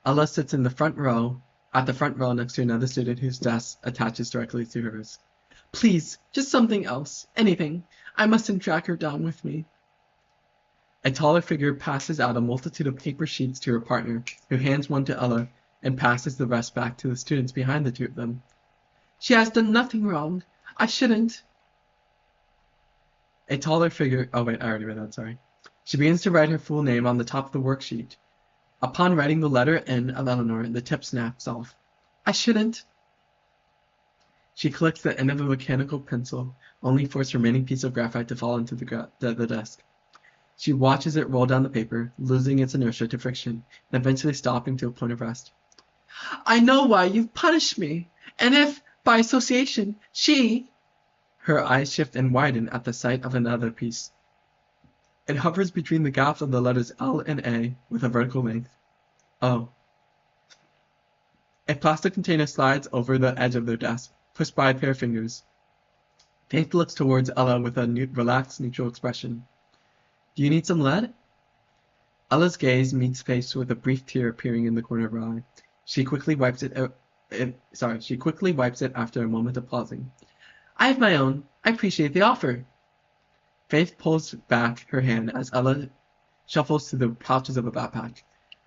Ella sits at the front row next to another student whose desk attaches directly to hers. Please, just something else. Anything. I mustn't drag her down with me. A taller figure passes out a multitude of paper sheets to her partner, who hands one to Ella and passes the rest back to the students behind the two of them. She has done nothing wrong. I shouldn't. A taller figure... Oh, wait, I already read that, sorry. She begins to write her full name on the top of the worksheet. Upon writing the letter N of Eleanor, the tip snaps off. I shouldn't. She clicks the end of a mechanical pencil, only for its remaining piece of graphite to fall into the desk. She watches it roll down the paper, losing its inertia to friction, and eventually stopping to a point of rest. I know why you've punished me, and if, by association, she... Her eyes shift and widen at the sight of another piece. It hovers between the gaps of the letters L and A with a vertical length. O. A plastic container slides over the edge of their desk, pushed by a pair of fingers. Faith looks towards Ella with a relaxed, neutral expression. Do you need some lead? Ella's gaze meets Faith's with a brief tear appearing in the corner of her eye. She quickly wipes it after a moment of pausing. I have my own. I appreciate the offer. Faith pulls back her hand as Ella shuffles through the pouches of a backpack.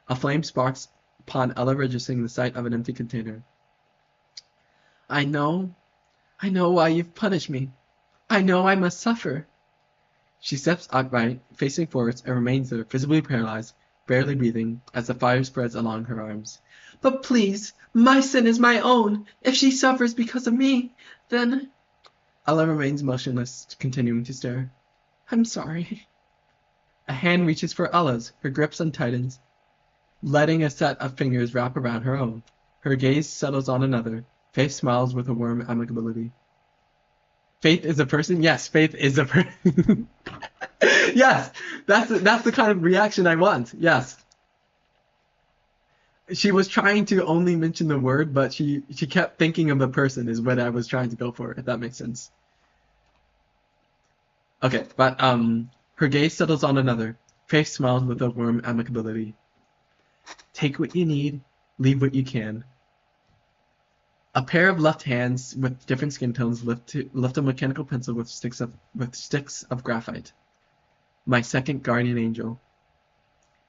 A flame sparks upon Ella registering the sight of an empty container. I know why you've punished me. I know I must suffer. She steps upright, facing forwards, and remains there, visibly paralyzed, barely breathing, as the fire spreads along her arms. But please, my sin is my own. If she suffers because of me, then... Ella remains motionless, continuing to stare. I'm sorry. A hand reaches for Ella's. Her grip untightens. letting a set of fingers wrap around her own. Her gaze settles on another. Faith smiles with a warm amicability. Faith is a person? Yes, Faith is a person. Yes, that's the kind of reaction I want. Yes. She was trying to only mention the word, but she kept thinking of the person is what I was trying to go for, if that makes sense. Okay, but her gaze settles on another. Faith smiles with a warm amicability. Take what you need, leave what you can. A pair of left hands with different skin tones lift a mechanical pencil with sticks of graphite. My second guardian angel.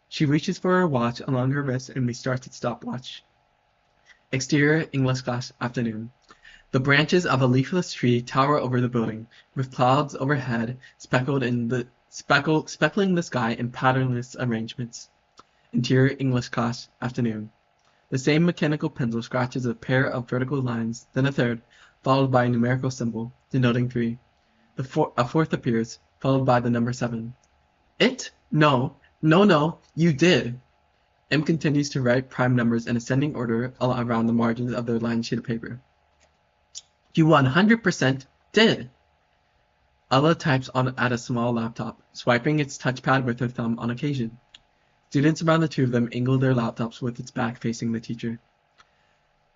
She reaches for her watch along her wrist and restarts its stopwatch. Exterior English class afternoon. The branches of a leafless tree tower over the building, with clouds overhead speckling the sky in patternless arrangements. Interior English class afternoon. The same mechanical pencil scratches a pair of vertical lines, then a third, followed by a numerical symbol, denoting 3. A fourth appears, followed by the number 7. It? No, you did. M continues to write prime numbers in ascending order around the margins of their lined sheet of paper. You 100% did. Ella types at a small laptop, swiping its touchpad with her thumb on occasion. Students around the two of them angle their laptops with its back facing the teacher.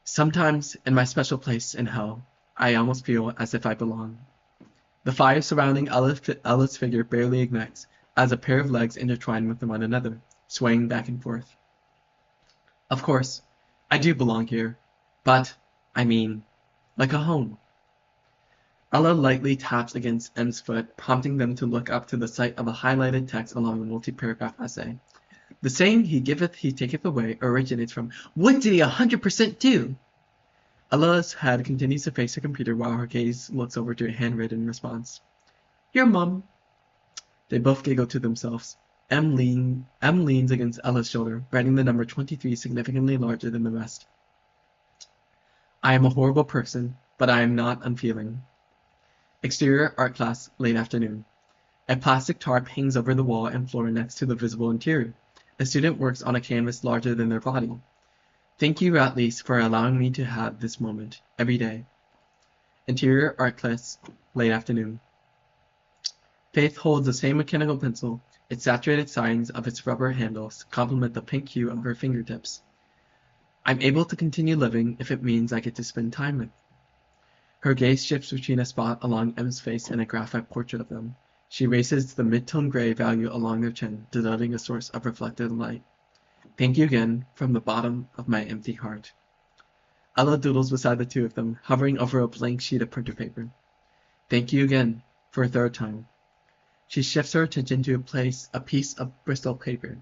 Sometimes, in my special place in hell, I almost feel as if I belong. The fire surrounding Ella's figure barely ignites, as a pair of legs intertwine with one another, swaying back and forth. Of course, I do belong here, but, I mean, like a home. Ella lightly taps against M's foot, prompting them to look up to the sight of a highlighted text along the multi-paragraph essay. The saying, he giveth, he taketh away, originates from, what did he 100% do? Ella's head continues to face the computer while her gaze looks over to a handwritten response. Your mom. They both giggle to themselves. M leans against Ella's shoulder, writing the number 23 significantly larger than the rest. I am a horrible person, but I am not unfeeling. Exterior art class, late afternoon. A plastic tarp hangs over the wall and floor next to the visible interior. A student works on a canvas larger than their body. Thank you at least for allowing me to have this moment every day. Interior art class, late afternoon. Faith holds the same mechanical pencil. Its saturated signs of its rubber handles complement the pink hue of her fingertips. I'm able to continue living if it means I get to spend time with. Her gaze shifts between a spot along M's face and a graphite portrait of them. She races the mid-tone gray value along their chin, denoting a source of reflected light. Thank you again from the bottom of my empty heart. Ella doodles beside the two of them, hovering over a blank sheet of printer paper. Thank you again, for a third time. She shifts her attention to a piece of Bristol paper.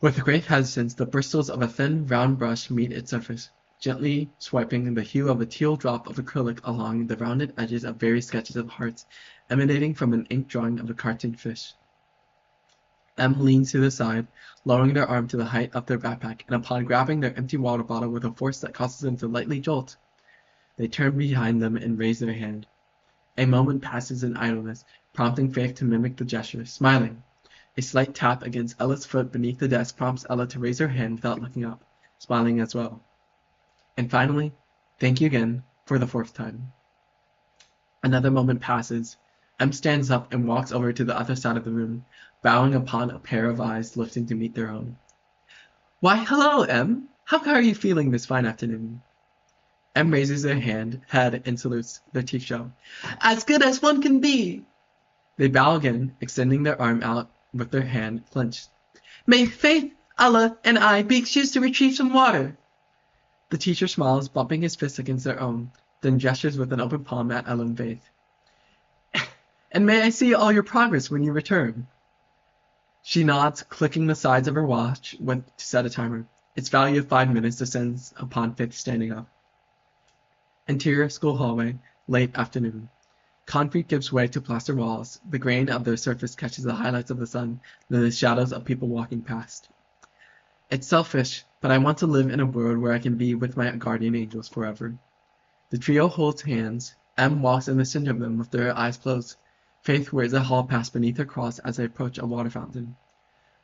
With great hesitance, the bristles of a thin, round brush meet its surface, gently swiping the hue of a teal drop of acrylic along the rounded edges of various sketches of hearts emanating from an ink drawing of a cartoon fish. M leans to the side, lowering their arm to the height of their backpack, and upon grabbing their empty water bottle with a force that causes them to lightly jolt, they turn behind them and raise their hand. A moment passes in idleness, prompting Faith to mimic the gesture, smiling. A slight tap against Ella's foot beneath the desk prompts Ella to raise her hand without looking up, smiling as well. And finally, thank you again for the 4th time. Another moment passes. M stands up and walks over to the other side of the room, bowing upon a pair of eyes lifting to meet their own. Why, hello, M. How are you feeling this fine afternoon? M raises their head and salutes their teeth show. As good as one can be. They bow again, extending their arm out with their hand clenched. May Faith, Ella, and I be excused to retrieve some water. The teacher smiles, bumping his fist against their own, then gestures with an open palm at Ella and Faith. And may I see all your progress when you return? She nods, clicking the sides of her watch to set a timer. Its value of 5 minutes descends upon Faith standing up. Interior school hallway, late afternoon. Concrete gives way to plaster walls. The grain of their surface catches the highlights of the sun, then the shadows of people walking past. It's selfish, but I want to live in a world where I can be with my guardian angels forever. The trio holds hands. M walks in the center of them with their eyes closed. Faith wears a hall pass beneath her cross as they approach a water fountain.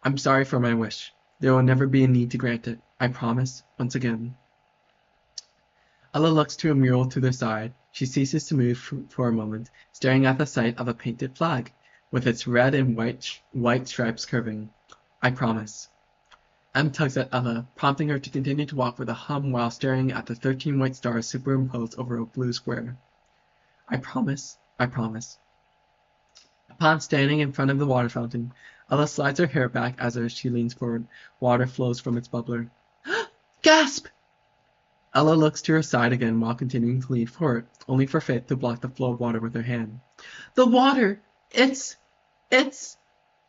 I'm sorry for my wish. There will never be a need to grant it. I promise, once again. Ella looks to a mural to their side. She ceases to move for a moment, staring at the sight of a painted flag, with its red and white stripes curving. I promise. M tugs at Ella, prompting her to continue to walk with a hum while staring at the 13 white stars superimposed over a blue square. I promise. I promise. Upon standing in front of the water fountain, Ella slides her hair back as she leans forward. Water flows from its bubbler. Gasp! Ella looks to her side again while continuing to lean forward, only for Faith to block the flow of water with her hand. The water! It's...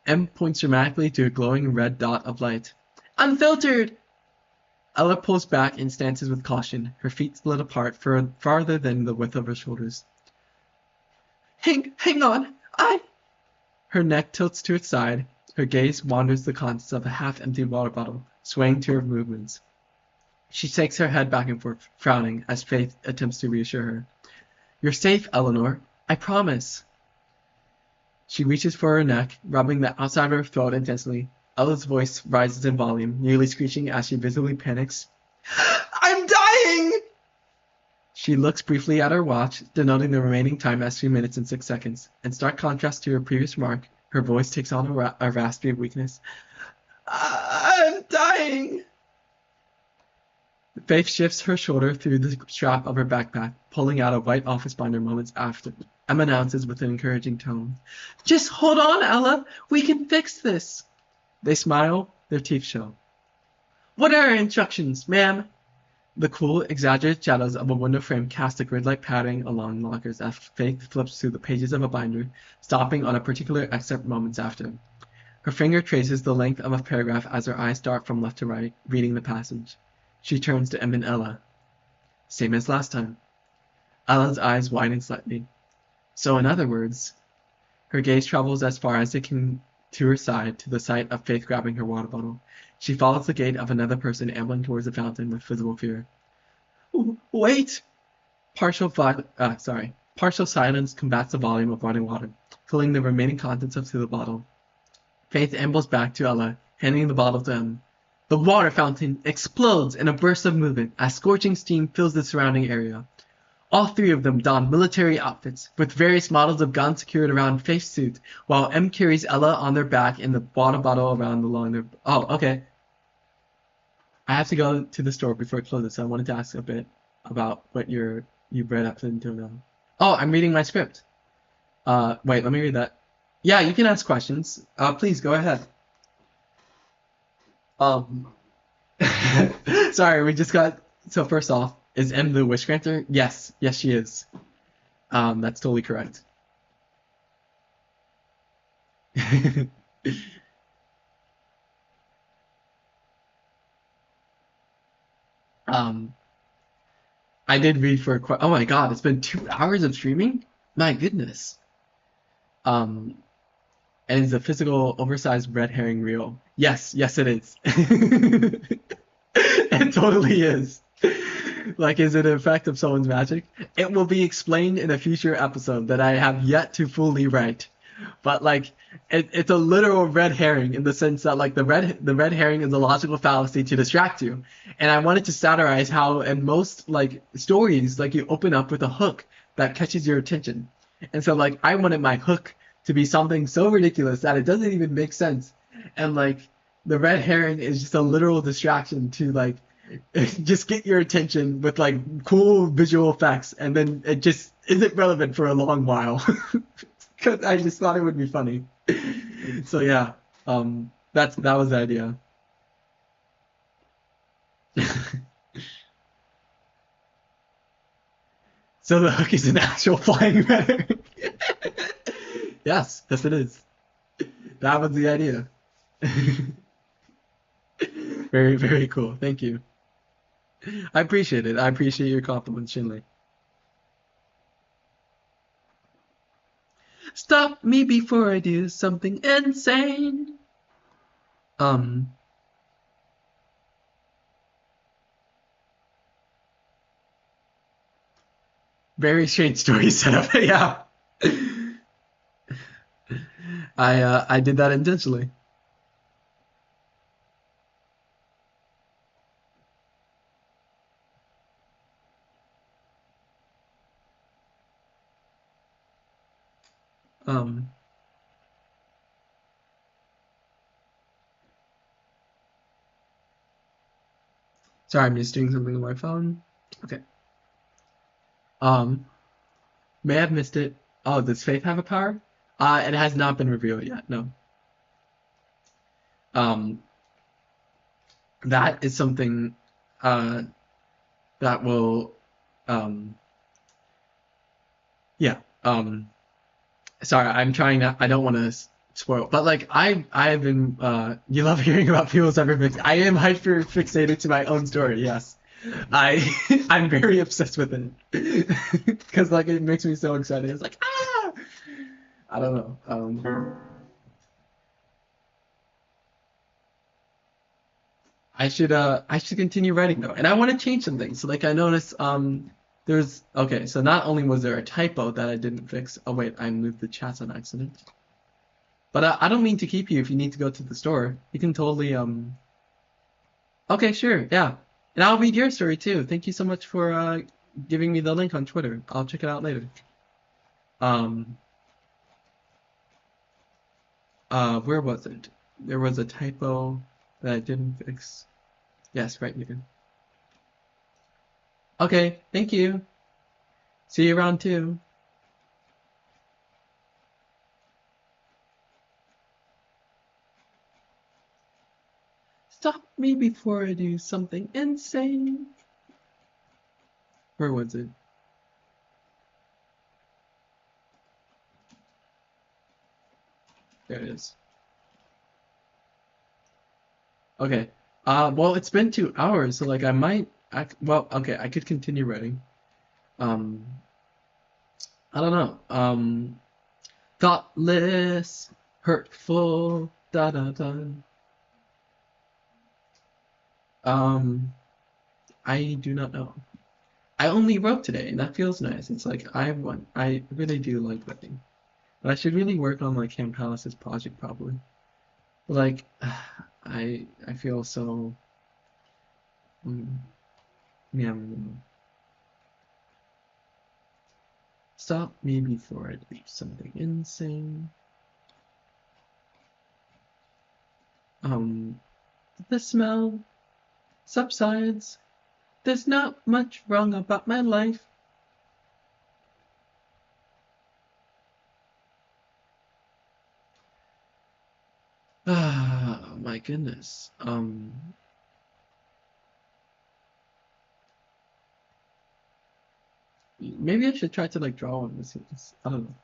M points dramatically to a glowing red dot of light. Unfiltered! Ella pulls back and stances with caution, her feet split apart farther than the width of her shoulders. Hang on! Her neck tilts to its side, her gaze wanders the contents of a half-emptied water bottle, swaying to her movements. She shakes her head back and forth, frowning, as Faith attempts to reassure her. You're safe, Eleanor. I promise. She reaches for her neck, rubbing the outside of her throat intensely. Ella's voice rises in volume, nearly screeching as she visibly panics. I'm dying! She looks briefly at her watch, denoting the remaining time as 3 minutes and 6 seconds. In stark contrast to her previous remark, her voice takes on a raspy weakness. I'm dying! Faith shifts her shoulder through the strap of her backpack, pulling out a white office binder moments after. Em announces with an encouraging tone. Just hold on, Ella. We can fix this. They smile, their teeth show. What are our instructions, ma'am? The cool, exaggerated shadows of a window frame cast a grid-like pattern along lockers as Faith flips through the pages of a binder, stopping on a particular excerpt moments after. Her finger traces the length of a paragraph as her eyes dart from left to right, reading the passage. She turns to Em and Ella. Same as last time. Ella's eyes widen slightly. So in other words, her gaze travels as far as it can to her side, to the sight of Faith grabbing her water bottle. She follows the gait of another person ambling towards the fountain with visible fear. Wait! Partial silence combats the volume of running water, filling the remaining contents of the bottle. Faith ambles back to Ella, handing the bottle to Em. The water fountain explodes in a burst of movement as scorching steam fills the surrounding area. All 3 of them don military outfits, with various models of guns secured around Faith's suit, while M carries Ella on their back and the water bottle around along their... Oh, okay. I have to go to the store before it closes, so I wanted to ask a bit about what you've read up until now. Oh, I'm reading my script. Wait, let me read that. Yeah, you can ask questions. Please, go ahead. Sorry, we just got... So first off, is M the wish granter? Yes, she is. That's totally correct. I did read for oh my god, it's been 2 hours of streaming? My goodness. And it's a physical, oversized red herring reel. Yes, it is. It totally is. Like, is it an effect of someone's magic? It will be explained in a future episode that I have yet to fully write. But like, it's a literal red herring in the sense that like the red herring is a logical fallacy to distract you. And I wanted to satirize how in most like stories, like you open up with a hook that catches your attention. And so like I wanted my hook to be something so ridiculous that it doesn't even make sense. And like the red herring is just a literal distraction to like just get your attention with like cool visual effects, and then it just isn't relevant for a long while. Because I just thought it would be funny. So yeah, that was the idea. So the hook is an actual flying red herring. Yes, it is. That was the idea. Very, very cool. Thank you. I appreciate it. I appreciate your compliments, Shinley. Stop me before I do something insane. Very strange story setup. Yeah. I did that intentionally. Um, Sorry, I'm just doing something on my phone. Okay. Um, may have missed it. Oh, does Faith have a power? It has not been revealed yet. No. Um, that is something, uh, that will, um, yeah. Sorry, I'm trying to. I don't want to spoil, but like I've been. You love hearing about people's hyperfix. I am hyper fixated to my own story. Yes, I I'm very obsessed with it because like it makes me so excited. It's like I don't know. I should continue writing though, and I want to change some things. So like I noticed there's okay. So not only was there a typo that I didn't fix. Oh wait, I moved the chats on accident. But I don't mean to keep you if you need to go to the store. You can totally Okay, sure, yeah. And I'll read your story too. Thank you so much for giving me the link on Twitter. I'll check it out later. Um where was it? There was a typo that I didn't fix. Yes, right here. Okay, thank you. See you around too. Stop me before I do something insane. Where was it? There it is. Okay. Well, it's been 2 hours, so like I might. Well, okay, I could continue writing. Um, I don't know. Thoughtless, hurtful, da da da. Um, I do not know. I only wrote today, and that feels nice. It's like I really do like writing, but I should really work on like Cam Palace's project probably. But like, I feel so. Mm, yeah. Stop me before I do something insane. Um, the smell subsides. There's not much wrong about my life. Ah, my goodness. Maybe I should try to like draw one this. I don't know.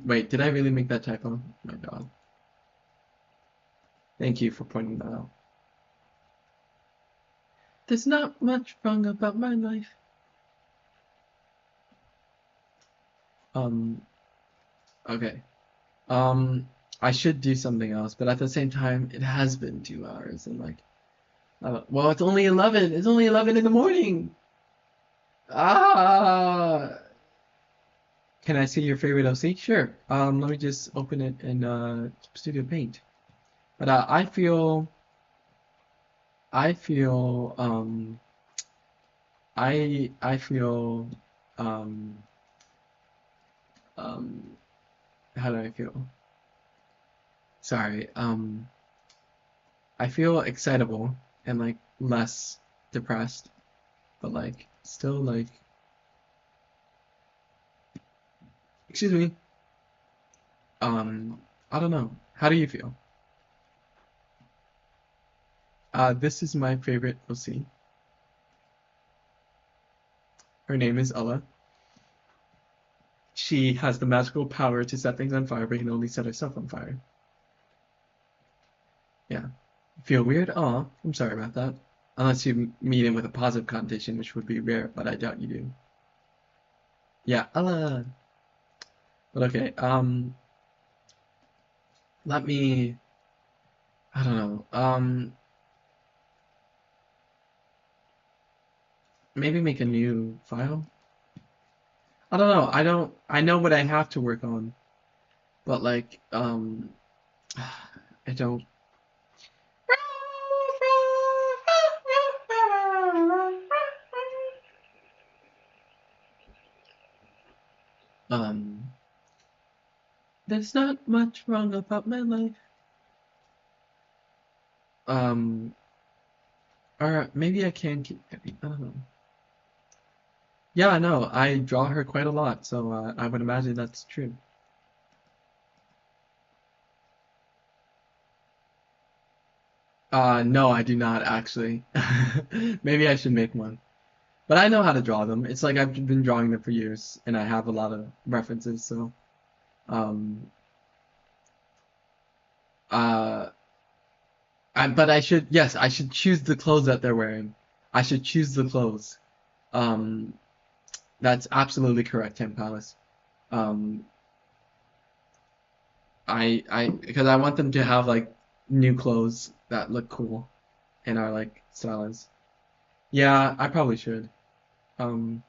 Wait, did I really make that typo? Oh my God. Thank you for pointing that out. There's not much wrong about my life. Um, okay. Um, I should do something else, but at the same time, it has been 2 hours and like, well, it's only 11. It's only 11 in the morning. Ah, can I see your favorite OC? Sure. Let me just open it in Studio Paint. But I feel, I feel, um, um, how do I feel? Sorry. I feel excitable and like less depressed, but like still like, excuse me. I don't know. How do you feel? This is my favorite OC. Her name is Ella. She has the magical power to set things on fire, but can only set herself on fire. Yeah. Feel weird? Oh, I'm sorry about that. Unless you meet him with a positive connotation, which would be rare, but I doubt you do. Yeah, Ella. But okay, let me, I don't know, maybe make a new file? I don't know, I know what I have to work on, but like, I don't. Um, there's not much wrong about my life. Um, or maybe I can keep. I don't know. Yeah, no, I draw her quite a lot, so I would imagine that's true. No, I do not actually. Maybe I should make one. But I know how to draw them. It's like I've been drawing them for years, and I have a lot of references, so um uh but I should, yes, I should choose the clothes that they're wearing. I should choose the clothes. Um that's absolutely correct, Tim Palace. Um because I want them to have like new clothes that look cool and are like stylish. Yeah, I probably should. Um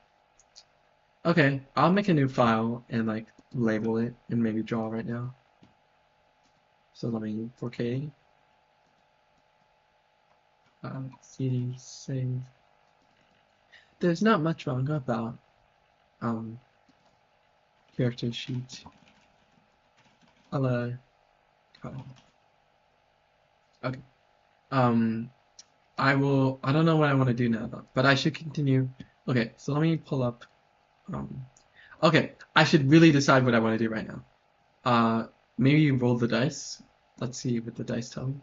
okay, I'll make a new file and like label it and maybe draw right now. So let me 4K CD save. There's not much wrong about um character sheet. I'll okay. Um I don't know what I want to do now though, but I should continue. Okay, so let me pull up um okay, I should really decide what I want to do right now. Maybe roll the dice. Let's see what the dice tell me.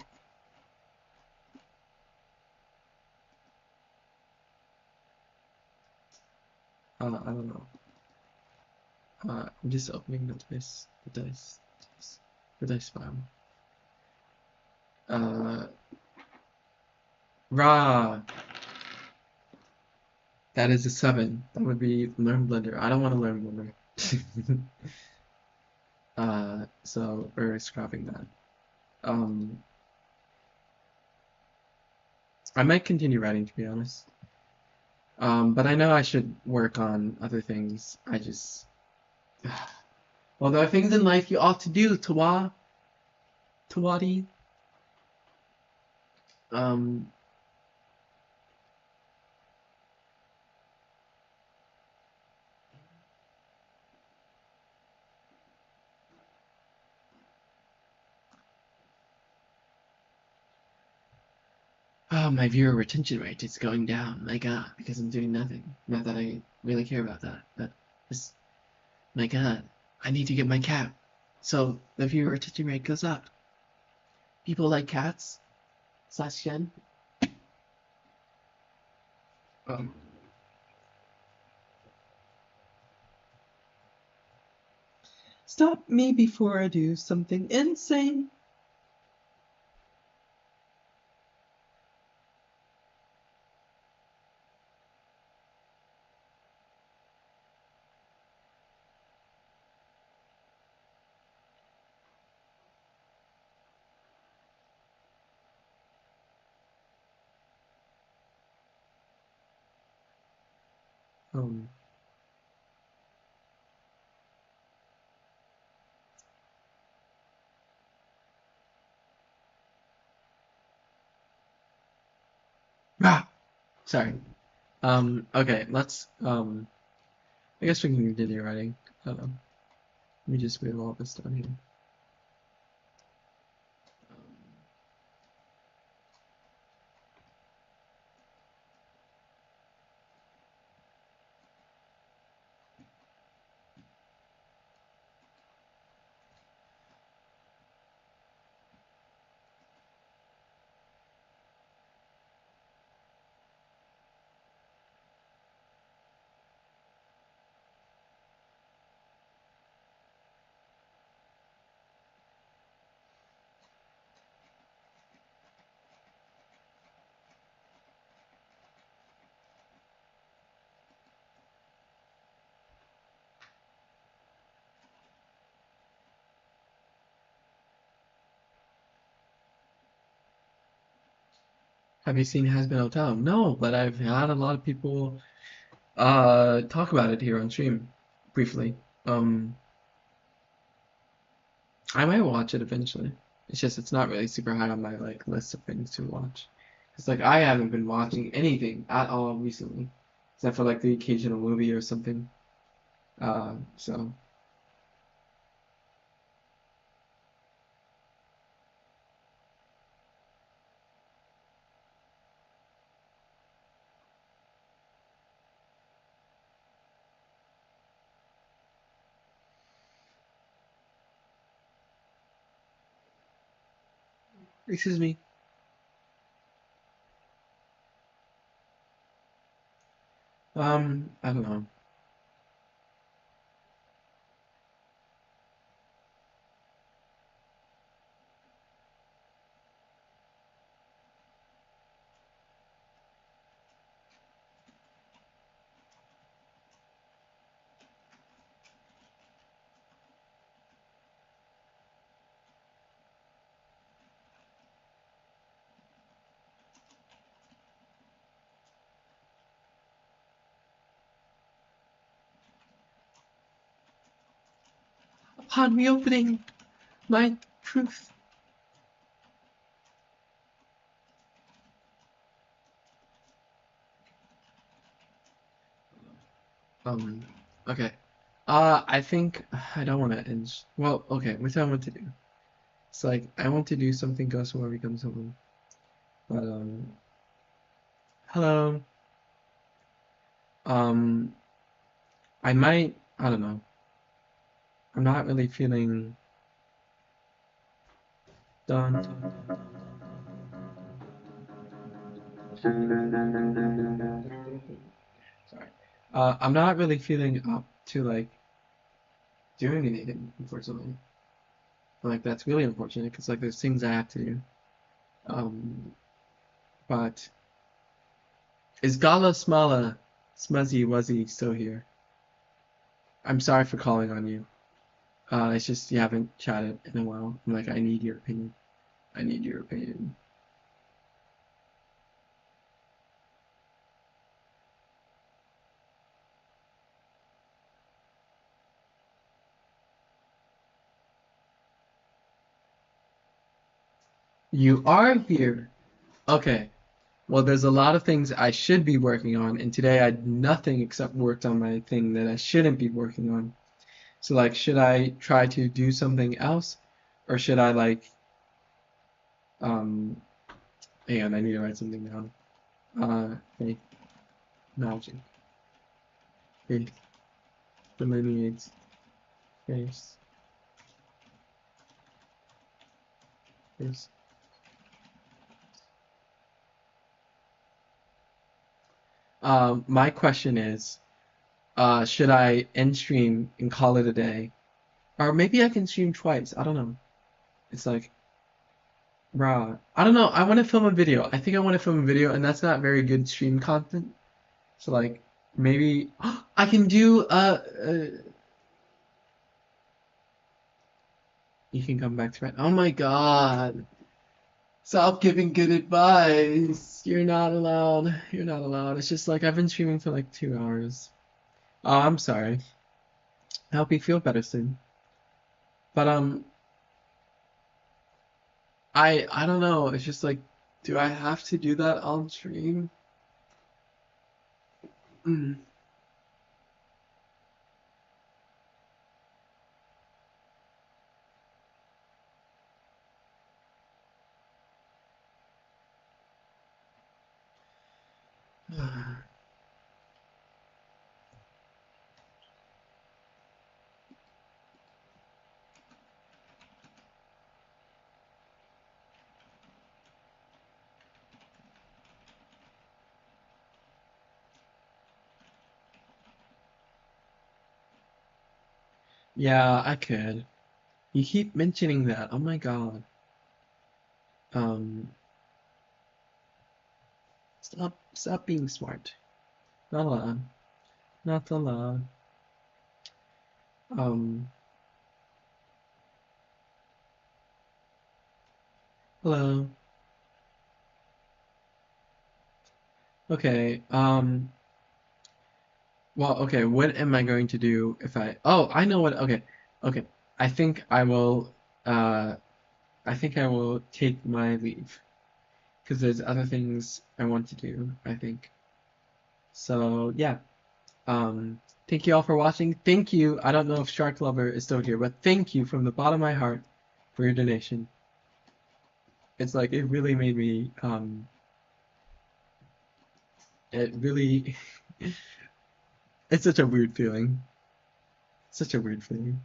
I don't know. I'm just opening the dice file. Uh, Rah, that is a 7. That would be learn Blender. I don't want to learn Blender. So we're scrapping that. Um, I might continue writing to be honest. But I know I should work on other things. Well, there are things in life you ought to do, Tawadi. Um, oh, my viewer retention rate is going down. My God, because I'm doing nothing. Not that I really care about that, but just, my God, I need to get my cat. So the viewer retention rate goes up. People like cats. Slash Jen. Um, Stop me before I do something insane. Um, ah, sorry. Okay, I guess we can continue writing. Let me just move all this down here. Have you seen Has Been Hotel? No, but I've had a lot of people talk about it here on stream briefly. Um, I might watch it eventually. It's just it's not really super high on my like list of things to watch. It's like I haven't been watching anything at all recently, except for like the occasional movie or something. So. Excuse me. I don't know. Upon reopening my truth. Um, okay. I think I don't want to end. Well, okay, what do I want to do? It's like I want to do something go somewhere become someone. But hello. Um, I might. I don't know. I'm not really feeling done. Sorry. I'm not really feeling up to like doing anything, unfortunately. Like that's really unfortunate because like there's things I have to do. Um, but is Gala Smala Smuzzy Wuzzy still here? I'm sorry for calling on you. It's just you haven't chatted in a while. I'm like, I need your opinion. I need your opinion. You are here. Okay. Well, there's a lot of things I should be working on, and today I had nothing except worked on my thing that I shouldn't be working on. So, like, should I try to do something else, or should I like, um, hang on, I need to write something down. Hey, magic. Hey, delineates face, face. My question is, should I end stream and call it a day? Or maybe I can stream twice. I don't know. It's like, bruh. I don't know. I want to film a video. I think I want to film a video, and that's not very good stream content. So like, maybe I can do. You can come back to it. Oh my God! Stop giving good advice. You're not allowed. You're not allowed. It's just like I've been streaming for like 2 hours. Oh, I'm sorry. I hope you feel better soon. But I don't know. It's just like, do I have to do that on stream? Mm. Yeah, I could. You keep mentioning that. Oh my God. Um, stop being smart. Not allowed. Not allowed. Um, hello. Okay. Well, okay, what am I going to do if oh, I know what, okay. Okay. I think I will, uh, I think I will take my leave because there's other things I want to do, I think. So, yeah. Thank you all for watching. Thank you. I don't know if Shark Lover is still here, but thank you from the bottom of my heart for your donation. It's like it really made me it really it's such a weird feeling. Such a weird feeling.